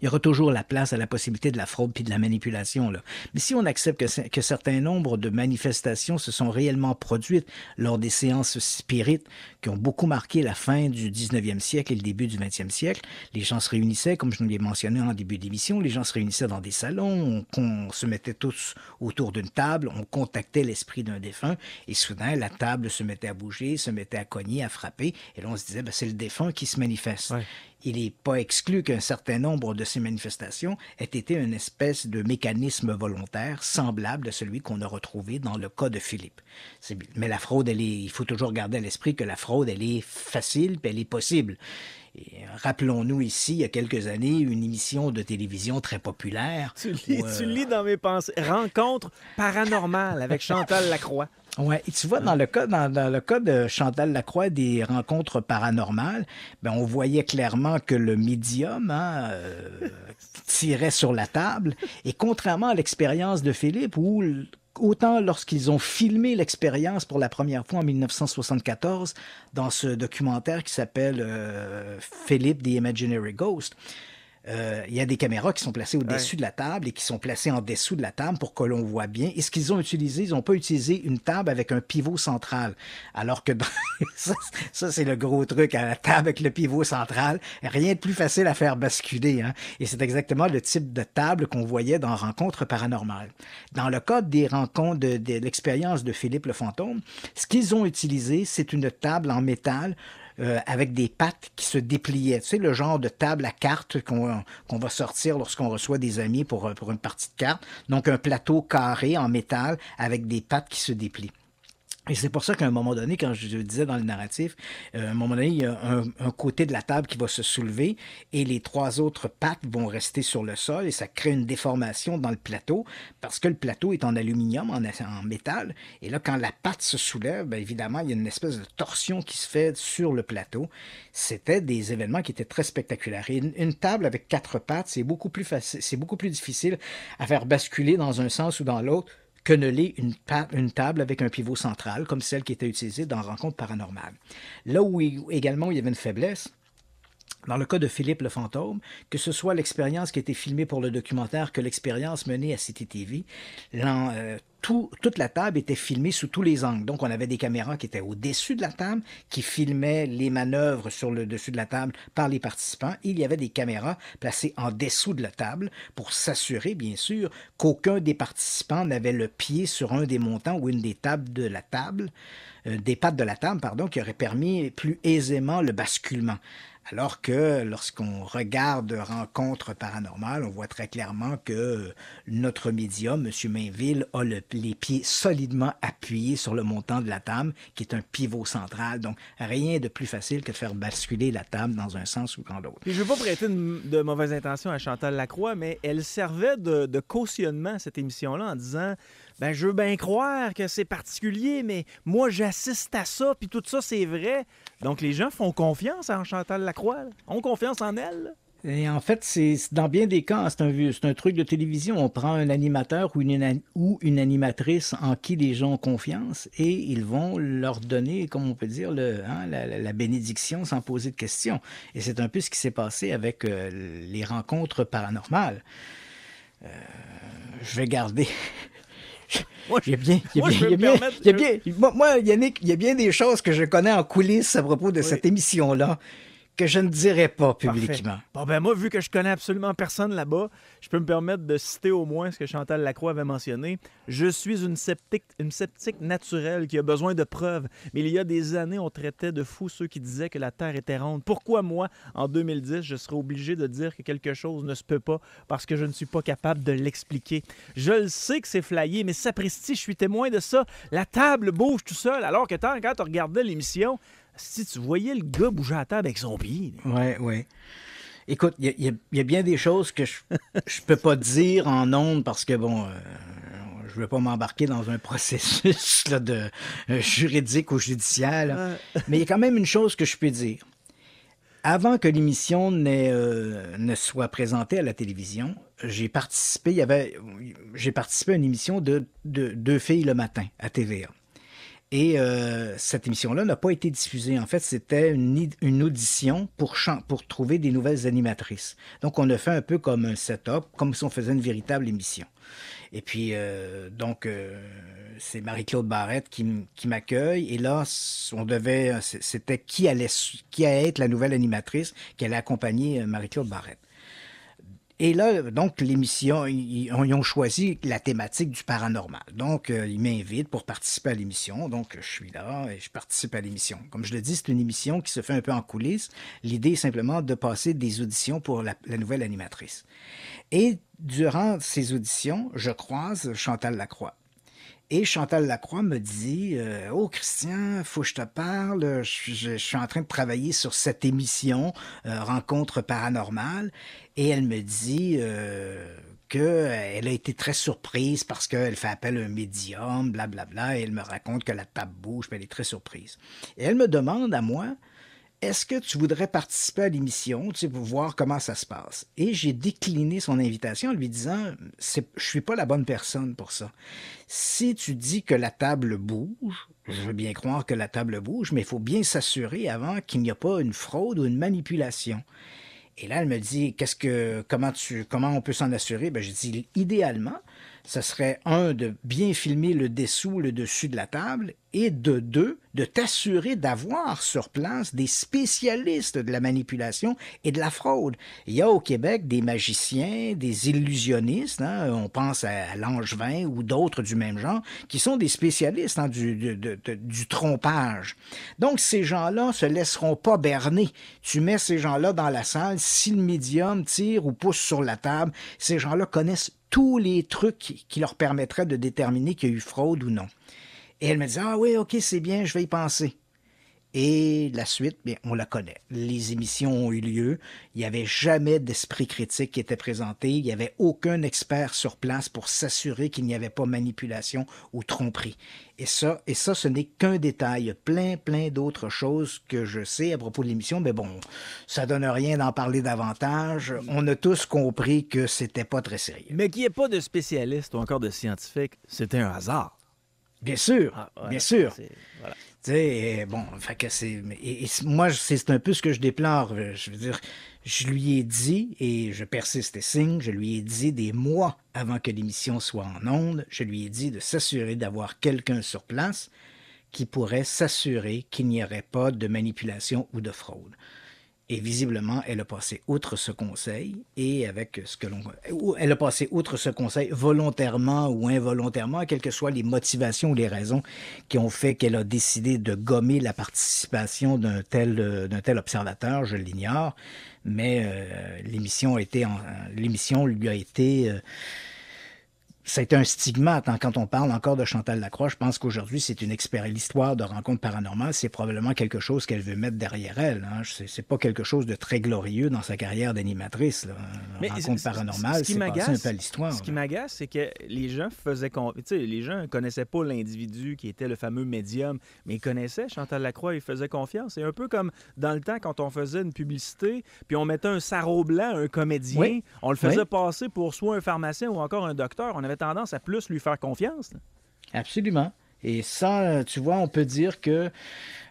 il y aura toujours la place à la possibilité de la fraude puis de la manipulation, là. Mais si on accepte que certains nombres de manifestations se sont réellement produites lors des séances spirites qui ont beaucoup marqué la fin du 19e siècle et le début du 20e siècle, les gens se réunissaient, comme je l'ai mentionné en début d'émission, les gens se réunissaient dans des salons, on se mettait tous autour d'une table, on contactait l'esprit d'un défunt et soudain, la table se mettait à bouger, se mettait à cogner, à frapper et là, on se disait, c'est le défunt qui se manifeste. Ouais. Il n'est pas exclu qu'un certain nombre de ces manifestations aient été une espèce de mécanisme volontaire semblable à celui qu'on a retrouvé dans le cas de Philippe. Mais la fraude, il faut toujours garder à l'esprit que la fraude, elle est facile puis elle est possible. Et rappelons-nous ici, il y a quelques années, une émission de télévision très populaire. Tu lis dans mes pensées. Rencontre paranormale avec Chantal Lacroix. Oui, et tu vois, dans le cas de Chantal Lacroix, des rencontres paranormales, on voyait clairement que le médium tirait sur la table. Et contrairement à l'expérience de Philippe, où autant lorsqu'ils ont filmé l'expérience pour la première fois en 1974 dans ce documentaire qui s'appelle Philippe, The Imaginary Ghost, il y a des caméras qui sont placées au-dessus de la table et qui sont placées en dessous de la table pour que l'on voit bien. Et ce qu'ils ont utilisé, ils n'ont pas utilisé une table avec un pivot central. Alors que ça, c'est le gros truc à la table avec le pivot central. Rien de plus facile à faire basculer. Hein? Et c'est exactement le type de table qu'on voyait dans Rencontres paranormales. Dans le cas des rencontres de l'expérience de Philippe le fantôme, ce qu'ils ont utilisé, c'est une table en métal avec des pattes qui se dépliaient. Tu sais, le genre de table à cartes qu'on va sortir lorsqu'on reçoit des amis pour une partie de cartes. Donc, un plateau carré en métal avec des pattes qui se déplient. Et c'est pour ça qu'à un moment donné, quand je le disais dans le narratif, à un moment donné, il y a un côté de la table qui va se soulever et les 3 autres pattes vont rester sur le sol et ça crée une déformation dans le plateau parce que le plateau est en aluminium, en métal. Et là, quand la patte se soulève, évidemment, il y a une espèce de torsion qui se fait sur le plateau. C'était des événements qui étaient très spectaculaires. Et une table avec 4 pattes, c'est beaucoup plus difficile à faire basculer dans un sens ou dans l'autre que ne l'est une table avec un pivot central, comme celle qui était utilisée dans Rencontres paranormales. Là où également il y avait une faiblesse, dans le cas de Philippe le fantôme, que ce soit l'expérience qui a été filmée pour le documentaire que l'expérience menée à CityTV, toute la table était filmée sous tous les angles. Donc, on avait des caméras qui étaient au-dessus de la table, qui filmaient les manœuvres sur le dessus de la table par les participants. Il y avait des caméras placées en dessous de la table pour s'assurer, bien sûr, qu'aucun des participants n'avait le pied sur un des montants ou une des tables de la table, des pattes de la table, qui aurait permis plus aisément le basculement. Alors que lorsqu'on regarde Rencontres paranormales, on voit très clairement que notre médium, M. Mainville, a les pieds solidement appuyés sur le montant de la table, qui est un pivot central. Donc, rien de plus facile que de faire basculer la table dans un sens ou dans l'autre. Je ne veux pas prêter de mauvaises intentions à Chantal Lacroix, mais elle servait de cautionnement à cette émission-là en disant... Ben, je veux bien croire que c'est particulier, mais moi, j'assiste à ça, puis tout ça, c'est vrai. Donc, les gens font confiance en Chantal Lacroix, là. Ont confiance en elle, là. Et en fait, c'est dans bien des cas, c'est un truc de télévision. On prend un animateur ou une animatrice en qui les gens ont confiance et ils vont leur donner, comme on peut dire, la bénédiction sans poser de questions. Et c'est un peu ce qui s'est passé avec les rencontres paranormales. Je vais garder... Moi, Yannick, il y a bien des choses que je connais en coulisses à propos de cette émission-là que je ne dirais pas publiquement. Parfait. Bon, ben moi, vu que je connais absolument personne là-bas, je peux me permettre de citer au moins ce que Chantal Lacroix avait mentionné. Je suis une sceptique naturelle qui a besoin de preuves. Mais il y a des années, on traitait de fous ceux qui disaient que la Terre était ronde. Pourquoi moi, en 2010, je serais obligé de dire que quelque chose ne se peut pas parce que je ne suis pas capable de l'expliquer? Je le sais que c'est flyé, mais sapristi, je suis témoin de ça. La table bouge tout seul, alors que quand tu regardais l'émission... Si tu voyais le gars bouger à la table avec son pied. Oui. Écoute, il y a bien des choses que je peux pas dire en ondes parce que, bon, je veux pas m'embarquer dans un processus là, de juridique ou judiciaire. Mais il y a quand même une chose que je peux dire. Avant que l'émission ne soit présentée à la télévision, j'ai participé à une émission de Deux filles le matin à TVA. Et cette émission-là n'a pas été diffusée. En fait, c'était une audition pour trouver des nouvelles animatrices. Donc, on a fait un peu comme un setup, comme si on faisait une véritable émission. Et puis, c'est Marie-Claude Barrette qui m'accueille. Et là, c'était qui allait être la nouvelle animatrice qui allait accompagner Marie-Claude Barrette. Et là, donc, l'émission, ils ont choisi la thématique du paranormal. Donc, ils m'invitent pour participer à l'émission. Donc, je suis là et je participe à l'émission. Comme je le dis, c'est une émission qui se fait un peu en coulisses. L'idée est simplement de passer des auditions pour la nouvelle animatrice. Et durant ces auditions, je croise Chantal Lacroix. Et Chantal Lacroix me dit « Oh, Christian, faut que je te parle. Je suis en train de travailler sur cette émission, Rencontre paranormale. » Et elle me dit qu'elle a été très surprise parce qu'elle fait appel à un médium, blablabla. Et elle me raconte que la table bouge, puis elle est très surprise. Et elle me demande à moi « Est-ce que tu voudrais participer à l'émission, pour voir comment ça se passe? » Et j'ai décliné son invitation en lui disant « Je suis pas la bonne personne pour ça. Si tu dis que la table bouge, je veux bien croire que la table bouge, mais il faut bien s'assurer avant qu'il n'y a pas une fraude ou une manipulation. » Et là, elle me dit comment on peut s'en assurer? Ben, je dis idéalement, ce serait de bien filmer le dessous, le dessus de la table, et de t'assurer d'avoir sur place des spécialistes de la manipulation et de la fraude. Il y a au Québec des magiciens, des illusionnistes, on pense à Langevin ou d'autres du même genre, qui sont des spécialistes du trompage. Donc, ces gens-là ne se laisseront pas berner. Tu mets ces gens-là dans la salle, si le médium tire ou pousse sur la table, ces gens-là connaissent tous les trucs qui leur permettraient de déterminer qu'il y a eu fraude ou non. Et elle me dit « Ah oui, OK, c'est bien, je vais y penser. » Et la suite, bien, on la connaît. Les émissions ont eu lieu. Il n'y avait jamais d'esprit critique qui était présenté. Il n'y avait aucun expert sur place pour s'assurer qu'il n'y avait pas manipulation ou tromperie. Et ça, ce n'est qu'un détail. Il y a plein d'autres choses que je sais à propos de l'émission, mais bon, ça donne rien d'en parler davantage. On a tous compris que c'était pas très sérieux. Mais qu'il n'y ait pas de spécialiste ou encore de scientifique, c'était un hasard. Bien sûr, bien sûr. Voilà. Tu sais, bon, fait que moi, c'est un peu ce que je déplore. Je veux dire, je lui ai dit, et je persiste et signe, je lui ai dit des mois avant que l'émission soit en ondes, je lui ai dit de s'assurer d'avoir quelqu'un sur place qui pourrait s'assurer qu'il n'y aurait pas de manipulation ou de fraude. Et visiblement, elle a passé outre ce conseil, et avec elle a passé outre ce conseil volontairement ou involontairement, quelles que soient les motivations ou les raisons qui ont fait qu'elle a décidé de gommer la participation d'un tel observateur, je l'ignore, mais l'émission lui a été ça a été un stigmate. Quand on parle encore de Chantal Lacroix, je pense qu'aujourd'hui, c'est l'histoire de rencontres paranormales, c'est probablement quelque chose qu'elle veut mettre derrière elle. Hein. C'est pas quelque chose de très glorieux dans sa carrière d'animatrice. Mais rencontres paranormales, c'est passé un peu à l'histoire. Ce qui m'agace, c'est que les gens les gens connaissaient pas l'individu qui était le fameux médium, mais ils connaissaient Chantal Lacroix, ils faisaient confiance. C'est un peu comme dans le temps, quand on faisait une publicité, puis on mettait un sarrau blanc, un comédien, on le faisait passer pour soit un pharmacien ou encore un docteur. On avait tendance à plus lui faire confiance. Là. Absolument. Et ça, tu vois, on peut dire que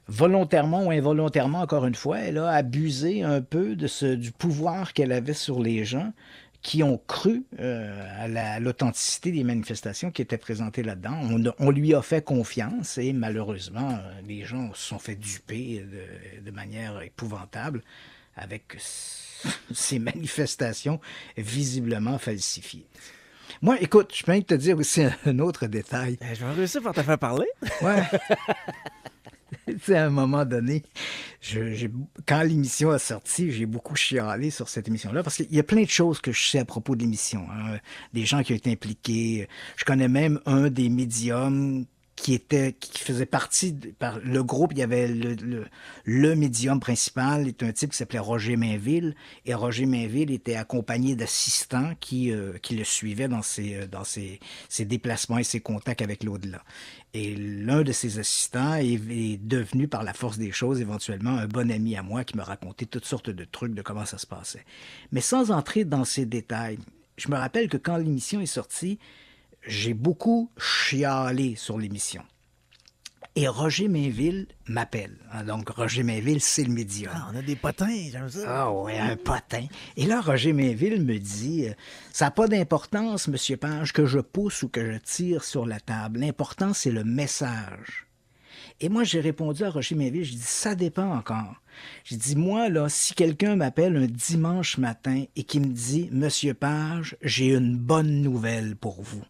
volontairement ou involontairement, encore une fois, elle a abusé un peu du pouvoir qu'elle avait sur les gens qui ont cru à l'authenticité des manifestations qui étaient présentées là-dedans. On lui a fait confiance et malheureusement, les gens se sont fait duper de manière épouvantable avec ces manifestations visiblement falsifiées. Moi, écoute, je peux même te dire aussi un autre détail. Je vais réussir par te faire parler. Ouais. Tu sais, à un moment donné, quand l'émission a sorti, j'ai beaucoup chialé sur cette émission-là parce qu'il y a plein de choses que je sais à propos de l'émission. Hein. Des gens qui ont été impliqués. Je connais même un des médiums qui faisait partie par le groupe. Il y avait le médium principal, est un type qui s'appelait Roger Mainville, et Roger Mainville était accompagné d'assistants qui le suivaient dans ses déplacements et ses contacts avec l'au-delà. Et l'un de ses assistants est devenu, par la force des choses, éventuellement un bon ami à moi qui me racontait toutes sortes de trucs de comment ça se passait. Mais sans entrer dans ces détails, je me rappelle que quand l'émission est sortie, j'ai beaucoup chialé sur l'émission. Et Roger Mainville m'appelle. Donc, Roger Mainville, c'est le médium. Ah, on a des potins, j'aime ça. Ah ouais, un potin. Et là, Roger Mainville me dit, ça n'a pas d'importance, Monsieur Page, que je pousse ou que je tire sur la table. L'important, c'est le message. Et moi, j'ai répondu à Roger Mainville, j'ai dit, ça dépend encore. J'ai dit, moi, là, si quelqu'un m'appelle un dimanche matin et qui me dit, Monsieur Page, j'ai une bonne nouvelle pour vous.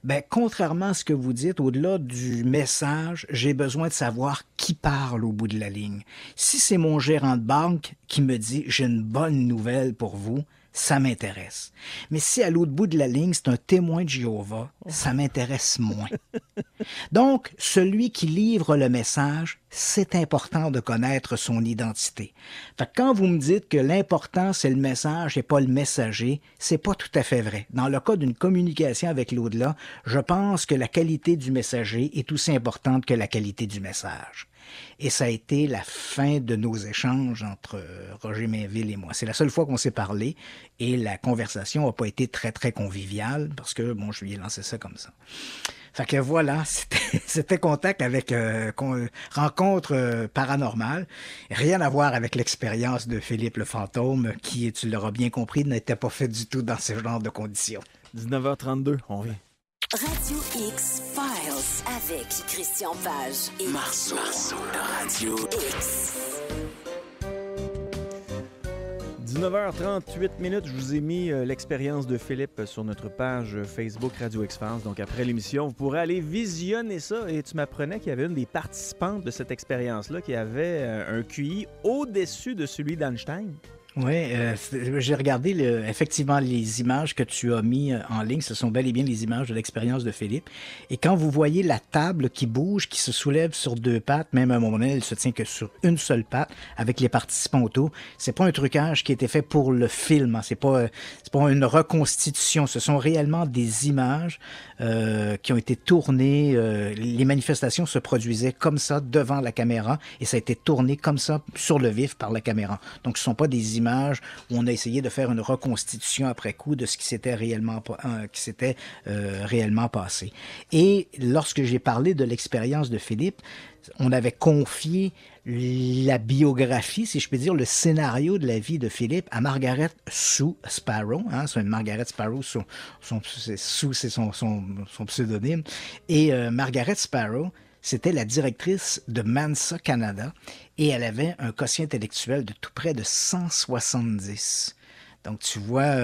Ben, contrairement à ce que vous dites, au-delà du message, j'ai besoin de savoir qui parle au bout de la ligne. Si c'est mon gérant de banque qui me dit « j'ai une bonne nouvelle pour vous », ça m'intéresse. Mais si à l'autre bout de la ligne, c'est un témoin de Jéhovah, ça m'intéresse moins. Donc, celui qui livre le message, c'est important de connaître son identité. Fait que quand vous me dites que l'important, c'est le message et pas le messager, c'est pas tout à fait vrai. Dans le cas d'une communication avec l'au-delà, je pense que la qualité du messager est aussi importante que la qualité du message. Et ça a été la fin de nos échanges entre Roger Mainville et moi. C'est la seule fois qu'on s'est parlé et la conversation n'a pas été très, très conviviale parce que, bon, je lui ai lancé ça comme ça. Fait que voilà, c'était contact avec rencontre paranormale. Rien à voir avec l'expérience de Philippe le fantôme qui, tu l'auras bien compris, n'était pas fait du tout dans ce genre de conditions. 19h32, on revient. Radio X Files avec Christian Page et Marceau de Radio X. 19h38, je vous ai mis l'expérience de Philippe sur notre page Facebook Radio X-Files. Donc après l'émission, vous pourrez aller visionner ça. Et tu m'apprenais qu'il y avait une des participantes de cette expérience-là qui avait un QI au-dessus de celui d'Einstein. Oui, j'ai regardé effectivement les images que tu as mis en ligne. Ce sont bel et bien les images de l'expérience de Philippe. Et quand vous voyez la table qui bouge, qui se soulève sur deux pattes, même à un moment donné, elle se tient que sur une seule patte avec les participants autour, c'est pas un trucage qui a été fait pour le film. Hein. C'est pas une reconstitution. Ce sont réellement des images qui ont été tournées. Les manifestations se produisaient comme ça devant la caméra et ça a été tourné comme ça sur le vif par la caméra. Donc, ce sont pas des images où on a essayé de faire une reconstitution après coup de ce qui s'était réellement passé. Et lorsque j'ai parlé de l'expérience de Philippe, on avait confié la biographie, si je peux dire, le scénario de la vie de Philippe à Margaret Sue Sparrow. Hein, c'est une Margaret Sparrow, Sue, c'est son pseudonyme. Et Margaret Sparrow, c'était la directrice de Mensa Canada et elle avait un quotient intellectuel de tout près de 170. Donc, tu vois,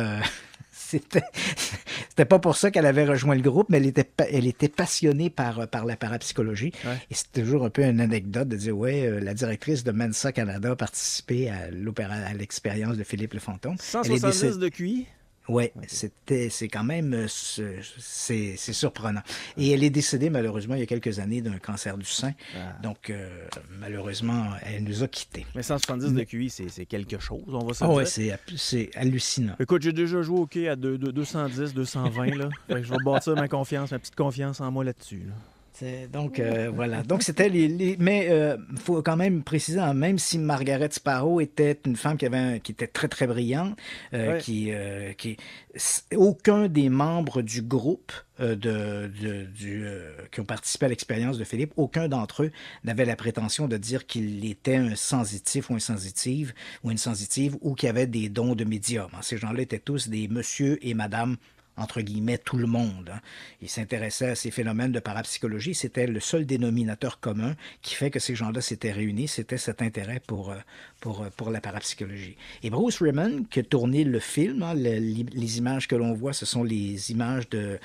c'était pas pour ça qu'elle avait rejoint le groupe, mais elle était passionnée par la parapsychologie. Ouais. Et c'est toujours un peu une anecdote de dire, la directrice de Mensa Canada a participé à l'expérience de Philippe le fantôme. 170 de QI? Oui, c'est quand même c'est surprenant. Et elle est décédée malheureusement il y a quelques années d'un cancer du sein. Donc malheureusement, elle nous a quittés. Mais 170 de QI, c'est quelque chose, on va se dire. Oui, c'est hallucinant. Écoute, j'ai déjà joué au hockey à 210, 220. Là. Fait que je vais bâtir ma petite confiance en moi là-dessus. Là. Donc, voilà. Donc, c'était mais il faut quand même préciser, même si Margaret Sparrow était une femme qui était très, très brillante, aucun des membres du groupe qui ont participé à l'expérience de Philippe, aucun d'entre eux n'avait la prétention de dire qu'il était un sensitif ou une sensitive ou qu'il avait des dons de médium. Ces gens-là étaient tous des monsieur et madame entre guillemets, tout le monde. Ils s'intéressaient à ces phénomènes de parapsychologie. C'était le seul dénominateur commun qui fait que ces gens-là s'étaient réunis. C'était cet intérêt pour la parapsychologie. Et Bruce Raymond, qui a tourné le film, les images que l'on voit, ce sont les images de...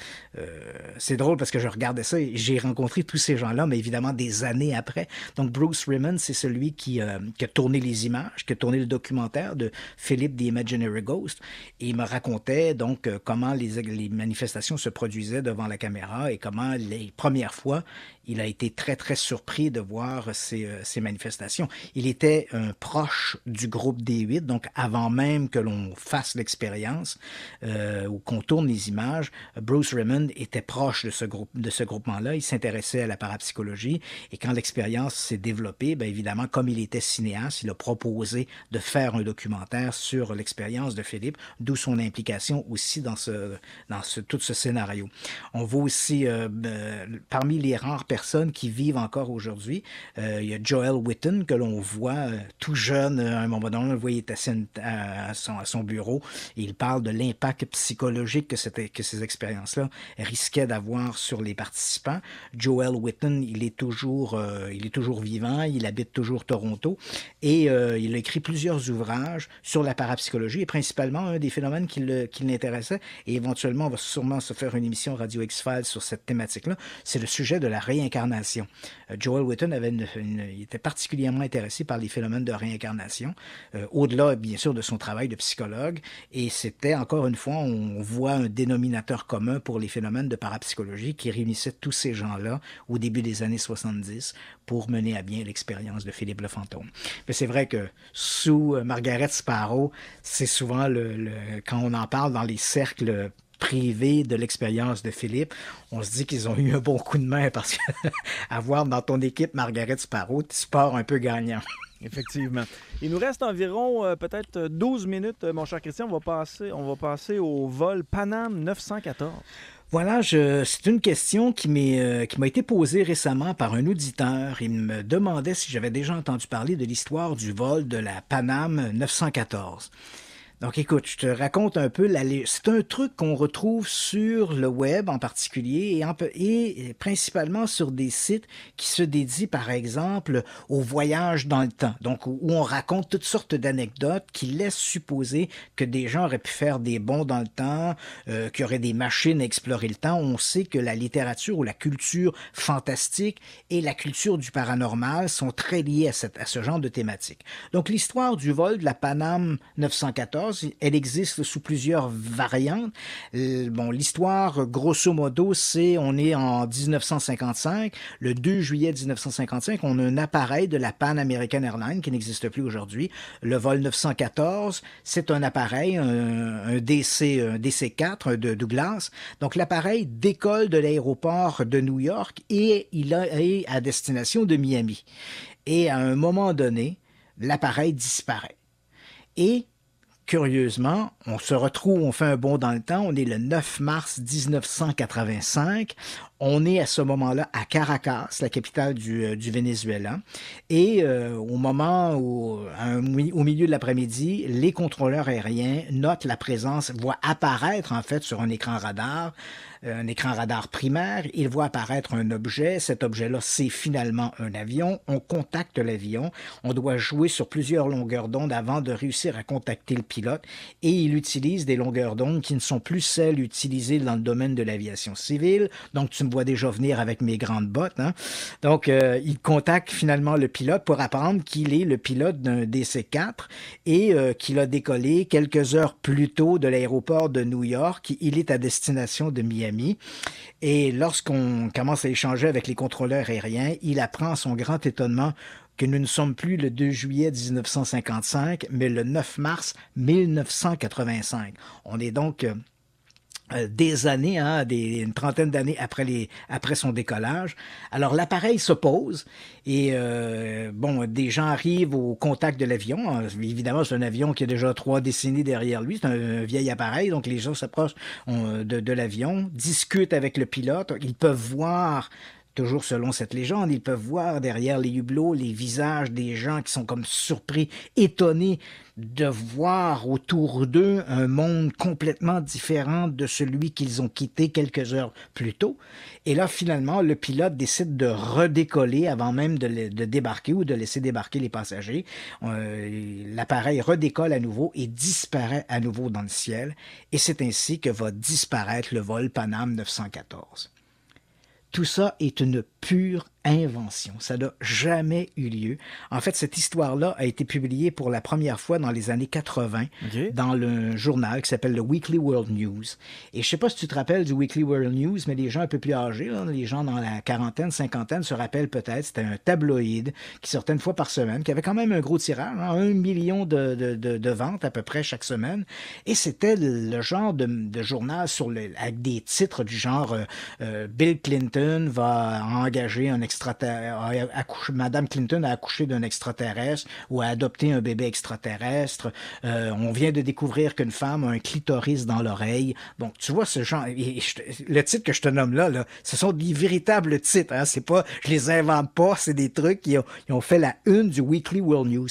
c'est drôle parce que je regardais ça et j'ai rencontré tous ces gens-là, mais évidemment des années après. Donc Bruce Raymond, c'est celui qui a tourné les images, qui a tourné le documentaire de Philip the Imaginary Ghost. Et il me racontait donc comment les manifestations se produisaient devant la caméra et comment les premières fois, il a été très, très surpris de voir ces manifestations. Il était un proche du groupe D8, donc avant même que l'on fasse l'expérience ou qu'on tourne les images, Bruce Raymond était proche de ce groupement-là. Il s'intéressait à la parapsychologie et quand l'expérience s'est développée, bien évidemment, comme il était cinéaste, il a proposé de faire un documentaire sur l'expérience de Philippe, d'où son implication aussi dans tout ce scénario. On voit aussi, parmi les rares personnes qui vivent encore aujourd'hui, il y a Joel Wheaton que l'on voit tout jeune, à un moment donné, on le voit, il est assis à son bureau et il parle de l'impact psychologique que ces expériences-là risquaient d'avoir sur les participants. Joel Wheaton, il est toujours vivant, il habite toujours Toronto et il a écrit plusieurs ouvrages sur la parapsychologie et principalement un des phénomènes qui l'intéressait et éventuellement on va sûrement se faire une émission Radio X-Files sur cette thématique-là, c'est le sujet de la réincarnation. Joel Wheaton il était particulièrement intéressé par les phénomènes de réincarnation, au-delà bien sûr de son travail de psychologue, et c'était encore une fois, on voit un dénominateur commun pour les phénomènes de parapsychologie qui réunissait tous ces gens-là au début des années 70 pour mener à bien l'expérience de Philippe le Fantôme. Mais c'est vrai que sous Margaret Sparrow, c'est souvent quand on en parle dans les cercles privés de l'expérience de Philippe, on se dit qu'ils ont eu un bon coup de main parce que avoir dans ton équipe Margaret Sparrow, tu pars un peu gagnant. Effectivement. Il nous reste environ peut-être 12 minutes, mon cher Christian. On va passer au vol Panam 914. Voilà, c'est une question qui m'a été posée récemment par un auditeur. Il me demandait si j'avais déjà entendu parler de l'histoire du vol de la Panam 914. Donc écoute, je te raconte un peu, c'est un truc qu'on retrouve sur le web en particulier et principalement sur des sites qui se dédient par exemple au voyage dans le temps, donc où on raconte toutes sortes d'anecdotes qui laissent supposer que des gens auraient pu faire des bonds dans le temps, qu'il y aurait des machines à explorer le temps. On sait que la littérature ou la culture fantastique et la culture du paranormal sont très liées à ce genre de thématique. Donc l'histoire du vol de la Panam 914, elle existe sous plusieurs variantes. Bon, l'histoire, grosso modo, on est en 1955. Le 2 juillet 1955, on a un appareil de la Pan American Airlines qui n'existe plus aujourd'hui. Le vol 914, c'est un appareil, un DC-4 de Douglas. Donc, l'appareil décolle de l'aéroport de New York et il est à destination de Miami. Et à un moment donné, l'appareil disparaît. Et curieusement, on se retrouve, on fait un bond dans le temps, on est le 9 mars 1985, on est à ce moment-là à Caracas, la capitale du Venezuela, et au moment où, au milieu de l'après-midi, les contrôleurs aériens notent la présence, voient apparaître en fait sur un écran radar primaire, ils voient apparaître un objet, cet objet-là c'est finalement un avion, on contacte l'avion, on doit jouer sur plusieurs longueurs d'onde avant de réussir à contacter le pilote et il utilise des longueurs d'onde qui ne sont plus celles utilisées dans le domaine de l'aviation civile, donc tu me vois déjà venir avec mes grandes bottes. Hein. Donc, il contacte finalement le pilote pour apprendre qu'il est le pilote d'un DC-4 et qu'il a décollé quelques heures plus tôt de l'aéroport de New York. Il est à destination de Miami. Et lorsqu'on commence à échanger avec les contrôleurs aériens, il apprend à son grand étonnement que nous ne sommes plus le 2 juillet 1955, mais le 9 mars 1985. On est donc des années, hein, une trentaine d'années après son décollage. Alors l'appareil se pose et des gens arrivent au contact de l'avion. Évidemment, c'est un avion qui a déjà 3 décennies derrière lui. C'est un vieil appareil, donc les gens s'approchent de l'avion, discutent avec le pilote. Ils peuvent voir... Toujours selon cette légende, ils peuvent voir derrière les hublots les visages des gens qui sont comme surpris, étonnés de voir autour d'eux un monde complètement différent de celui qu'ils ont quitté quelques heures plus tôt. Et là, finalement, le pilote décide de redécoller avant même de débarquer ou de laisser débarquer les passagers. L'appareil redécolle à nouveau et disparaît à nouveau dans le ciel. Et c'est ainsi que va disparaître le vol Panam 914. Tout ça est une pure invention. Ça n'a jamais eu lieu. En fait, cette histoire-là a été publiée pour la première fois dans les années 80 dans le journal qui s'appelle le Weekly World News. Et je ne sais pas si tu te rappelles du Weekly World News, mais les gens un peu plus âgés, là, les gens dans la quarantaine, cinquantaine, se rappellent peut-être. C'était un tabloïd qui sortait une fois par semaine, qui avait quand même un gros tirage, hein, 1 million de ventes à peu près chaque semaine. Et c'était le genre de journal avec des titres du genre Bill Clinton va engager un Madame Clinton a accouché d'un extraterrestre ou a adopté un bébé extraterrestre. On vient de découvrir qu'une femme a un clitoris dans l'oreille. Donc, tu vois ce genre... le titre que je te nomme là, ce sont des véritables titres. Hein, c'est pas... Je les invente pas. C'est des trucs qui ont fait la une du Weekly World News.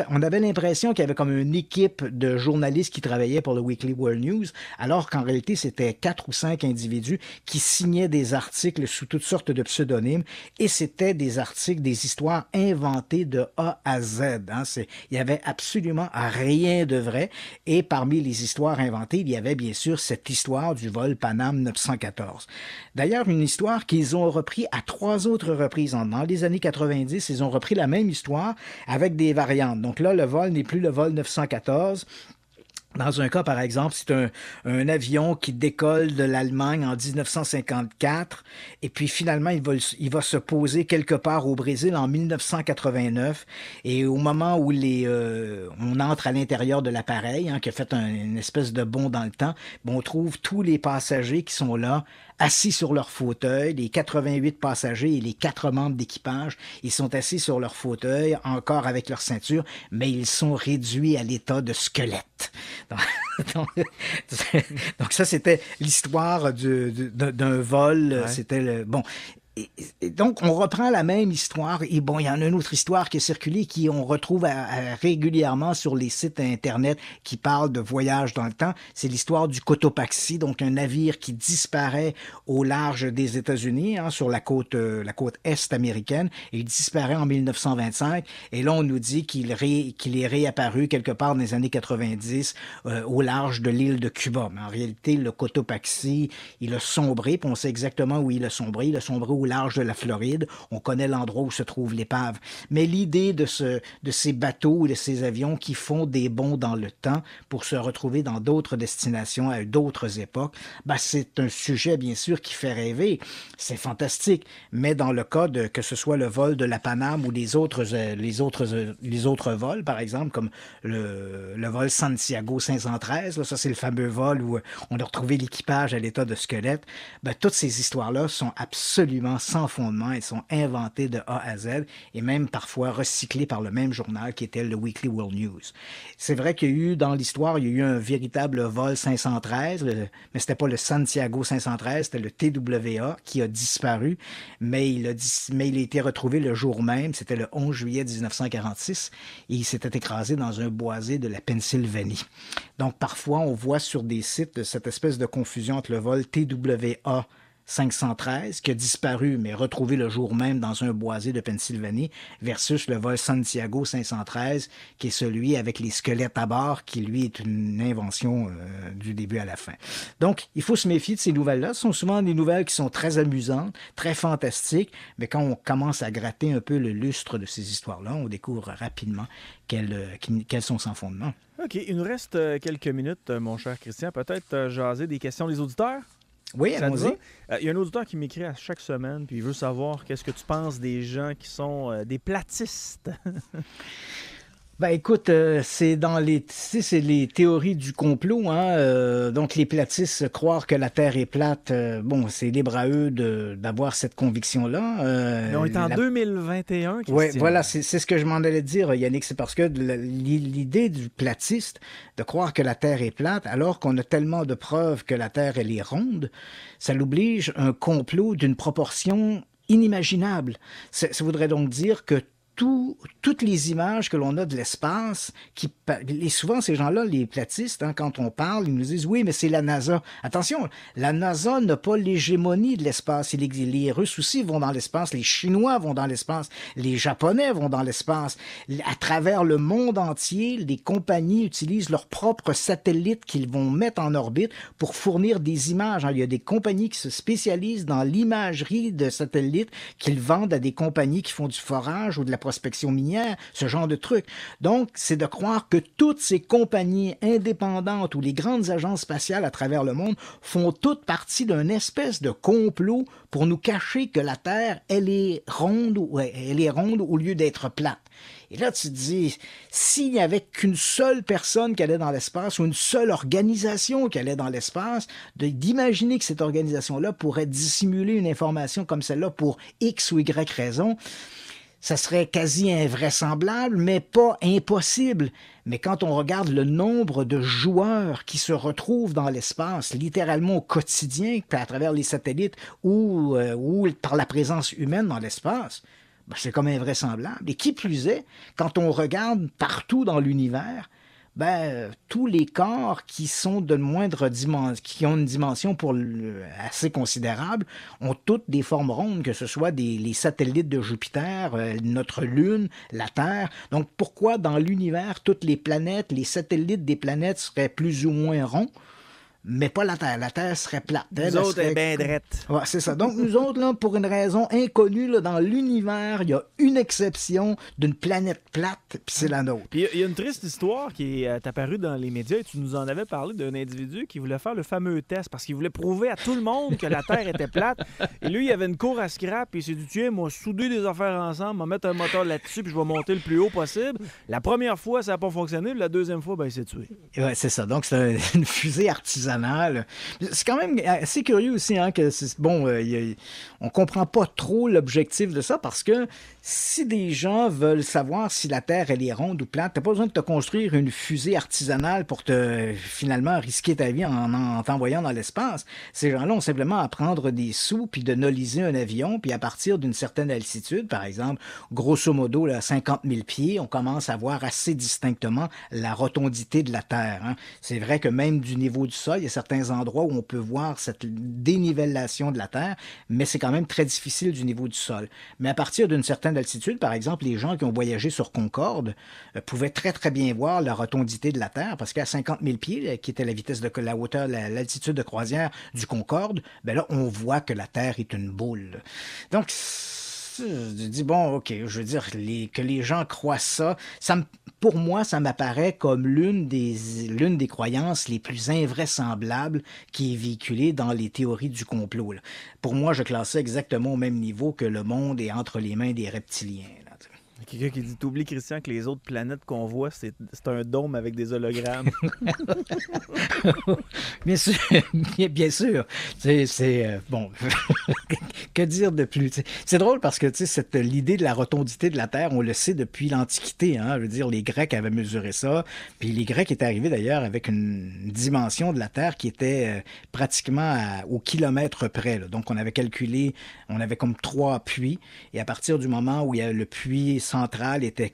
On avait l'impression qu'il y avait comme une équipe de journalistes qui travaillaient pour le Weekly World News, alors qu'en réalité, c'était 4 ou 5 individus qui signaient des articles sous toutes sortes de pseudonymes. Et c'était des articles, des histoires inventées de A à Z. Hein. Il n'y avait absolument rien de vrai. Et parmi les histoires inventées, il y avait bien sûr cette histoire du vol Panam 914. D'ailleurs, une histoire qu'ils ont repris à 3 autres reprises. Dans les années 90, ils ont repris la même histoire avec des variantes. Donc là, le vol n'est plus le vol 914. Dans un cas, par exemple, c'est un avion qui décolle de l'Allemagne en 1954 et puis finalement, il va se poser quelque part au Brésil en 1989 et au moment où on entre à l'intérieur de l'appareil, hein, qui a fait une espèce de bond dans le temps, on trouve tous les passagers qui sont là, assis sur leur fauteuil, les 88 passagers et les 4 membres d'équipage, ils sont assis sur leur fauteuil, encore avec leur ceinture, mais ils sont réduits à l'état de squelette. Donc ça, c'était l'histoire d'un vol. Ouais. C'était Et donc, on reprend la même histoire. Et bon, il y en a une autre histoire qui est circulée, on retrouve régulièrement sur les sites Internet qui parlent de voyage dans le temps. C'est l'histoire du Cotopaxi, donc un navire qui disparaît au large des États-Unis, hein, sur la côte est américaine. Et il disparaît en 1925. Et là, on nous dit qu'il est réapparu quelque part dans les années 90 au large de l'île de Cuba. Mais en réalité, le Cotopaxi, il a sombré, puis on sait exactement où il a sombré. Il a sombré au large de la Floride. On connaît l'endroit où se trouve l'épave. Mais l'idée de ces bateaux ou de ces avions qui font des bonds dans le temps pour se retrouver dans d'autres destinations à d'autres époques, c'est un sujet, bien sûr, qui fait rêver. C'est fantastique. Mais dans le cas que ce soit le vol de la Paname ou les autres vols, par exemple, comme le vol Santiago 513, là, ça c'est le fameux vol où on a retrouvé l'équipage à l'état de squelette, toutes ces histoires-là sont absolument sans fondement, elles sont inventées de A à Z et même parfois recyclées par le même journal qui était le Weekly World News. C'est vrai qu'il y a eu, dans l'histoire, il y a eu un véritable vol 513, mais c'était pas le Santiago 513, c'était le TWA qui a disparu, mais il a été retrouvé le jour même, c'était le 11 juillet 1946, et il s'était écrasé dans un boisé de la Pennsylvanie. Donc parfois, on voit sur des sites cette espèce de confusion entre le vol TWA 513, qui a disparu, mais retrouvé le jour même dans un boisé de Pennsylvanie, versus le vol Santiago 513, qui est celui avec les squelettes à bord, qui, lui, est une invention du début à la fin. Donc, il faut se méfier de ces nouvelles-là. Ce sont souvent des nouvelles qui sont très amusantes, très fantastiques, mais quand on commence à gratter un peu le lustre de ces histoires-là, on découvre rapidement qu'elles sont sans fondement. OK, il nous reste quelques minutes, mon cher Christian. Peut-être jaser des questions des auditeurs? Oui, allons-y. Il y a un auditeur qui m'écrit à chaque semaine, puis il veut savoir qu'est-ce que tu penses des gens qui sont des platistes. Ben écoute, c'est les théories du complot, hein. Donc les platistes croire que la Terre est plate, bon, c'est libre à eux d'avoir cette conviction-là. Mais on est en 2021, Christian. Oui, voilà, c'est ce que je m'en allais dire, Yannick, c'est parce que l'idée du platiste, de croire que la Terre est plate, alors qu'on a tellement de preuves que la Terre, elle est ronde, ça l'oblige un complot d'une proportion inimaginable. Ça voudrait donc dire que toutes les images que l'on a de l'espace, et souvent ces gens-là, les platistes, hein, quand on parle, ils nous disent « oui, mais c'est la NASA ». Attention, la NASA n'a pas l'hégémonie de l'espace. Les Russes aussi vont dans l'espace, les Chinois vont dans l'espace, les Japonais vont dans l'espace. À travers le monde entier, les compagnies utilisent leurs propres satellites qu'ils vont mettre en orbite pour fournir des images. Il y a des compagnies qui se spécialisent dans l'imagerie de satellites qu'ils vendent à des compagnies qui font du forage ou de la prospection minière, ce genre de trucs. Donc, c'est de croire que toutes ces compagnies indépendantes ou les grandes agences spatiales à travers le monde font toutes partie d'une espèce de complot pour nous cacher que la Terre, elle est ronde au lieu d'être plate. Et là, tu te dis, s'il n'y avait qu'une seule personne qui allait dans l'espace ou une seule organisation qui allait dans l'espace, d'imaginer que cette organisation-là pourrait dissimuler une information comme celle-là pour X ou Y raison, ça serait quasi invraisemblable, mais pas impossible. Mais quand on regarde le nombre de joueurs qui se retrouvent dans l'espace, littéralement au quotidien, à travers les satellites ou par la présence humaine dans l'espace, ben c'est comme invraisemblable. Et qui plus est, quand on regarde partout dans l'univers, tous les corps qui sont de moindre dimension, qui ont une dimension assez considérable, ont toutes des formes rondes, que ce soit les satellites de Jupiter, notre Lune, la Terre. Donc pourquoi dans l'univers, toutes les planètes, les satellites des planètes seraient plus ou moins ronds? Mais pas la Terre. La Terre serait plate. Nous autres, elle est bien drette. Ouais, c'est ça. Donc, nous autres, là, pour une raison inconnue, là, dans l'univers, il y a une exception d'une planète plate, puis c'est la nôtre. Puis il y a une triste histoire qui est apparue dans les médias, et tu nous en avais parlé d'un individu qui voulait faire le fameux test, parce qu'il voulait prouver à tout le monde que la Terre était plate. Et lui, il avait une cour à scrap, et il s'est dit, tiens, moi, souder des affaires ensemble, m'en mettre un moteur là-dessus, puis je vais monter le plus haut possible. La première fois, ça n'a pas fonctionné, puis la deuxième fois, il s'est tué. Ouais, c'est ça. Donc, c'est une fusée artisanale. C'est quand même assez curieux aussi, hein, que on comprend pas trop l'objectif de ça, parce que si des gens veulent savoir si la Terre elle est ronde ou plate, t'as pas besoin de te construire une fusée artisanale pour finalement risquer ta vie en t'envoyant dans l'espace. Ces gens-là ont simplement à prendre des sous puis de noliser un avion, puis à partir d'une certaine altitude, par exemple, grosso modo là, 50 000 pieds, on commence à voir assez distinctement la rotondité de la Terre. Hein. C'est vrai que même du niveau du sol, il y a certains endroits où on peut voir cette dénivellation de la Terre, mais c'est quand même très difficile du niveau du sol. Mais à partir d'une certaine altitude, par exemple, les gens qui ont voyagé sur Concorde pouvaient très, très bien voir la rotondité de la Terre, parce qu'à 50 000 pieds, qui était la vitesse de la hauteur, l'altitude de croisière du Concorde, là, on voit que la Terre est une boule. Donc, je dis, bon, OK, je veux dire, que les gens croient ça, pour moi, ça m'apparaît comme l'une des croyances les plus invraisemblables qui est véhiculée dans les théories du complot. Là. Pour moi, je classe ça exactement au même niveau que le monde est entre les mains des reptiliens. Là. Quelqu'un qui dit, t'oublies, Christian, que les autres planètes qu'on voit, c'est un dôme avec des hologrammes. Bien sûr, bien sûr. Bon, que dire de plus? C'est drôle parce que l'idée de la rotondité de la Terre, on le sait depuis l'Antiquité. Hein? Je veux dire, les Grecs avaient mesuré ça. Puis les Grecs étaient arrivés d'ailleurs avec une dimension de la Terre qui était pratiquement au kilomètre près. Là. Donc on avait calculé, on avait comme 3 puits. Et à partir du moment où le puits central était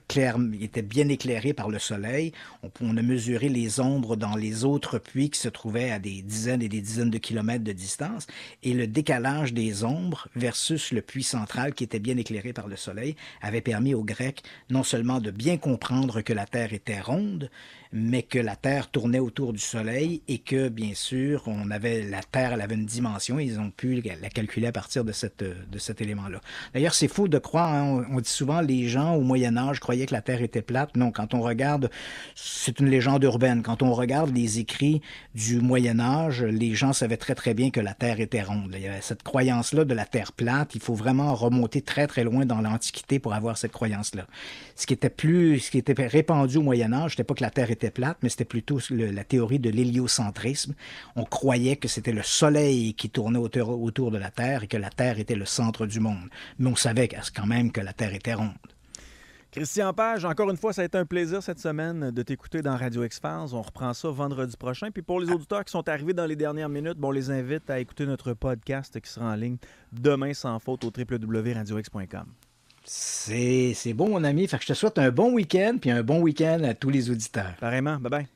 bien éclairé par le soleil. On a mesuré les ombres dans les autres puits qui se trouvaient à des dizaines et des dizaines de kilomètres de distance. Et le décalage des ombres versus le puits central qui était bien éclairé par le soleil avait permis aux Grecs non seulement de bien comprendre que la Terre était ronde, mais que la Terre tournait autour du Soleil et que, bien sûr, la Terre elle avait une dimension et ils ont pu la calculer à partir de cet élément-là. D'ailleurs, c'est faux de croire, hein, on dit souvent les gens au Moyen-Âge croyaient que la Terre était plate. Non, quand on regarde, c'est une légende urbaine. Quand on regarde les écrits du Moyen-Âge, les gens savaient très très bien que la Terre était ronde. Il y avait cette croyance-là de la Terre plate. Il faut vraiment remonter très très loin dans l'Antiquité pour avoir cette croyance-là. Ce qui était répandu au Moyen-Âge, c'était pas que la Terre était plate, mais c'était plutôt la théorie de l'héliocentrisme. On croyait que c'était le Soleil qui tournait autour de la Terre et que la Terre était le centre du monde. Mais on savait quand même que la Terre était ronde. Christian Page, encore une fois, ça a été un plaisir cette semaine de t'écouter dans Radio X-Files. On reprend ça vendredi prochain. Puis pour les auditeurs qui sont arrivés dans les dernières minutes, on les invite à écouter notre podcast qui sera en ligne demain sans faute au www.radiox.com. C'est bon, mon ami. Fait que je te souhaite un bon week-end, puis un bon week-end à tous les auditeurs. Pareillement. Bye-bye.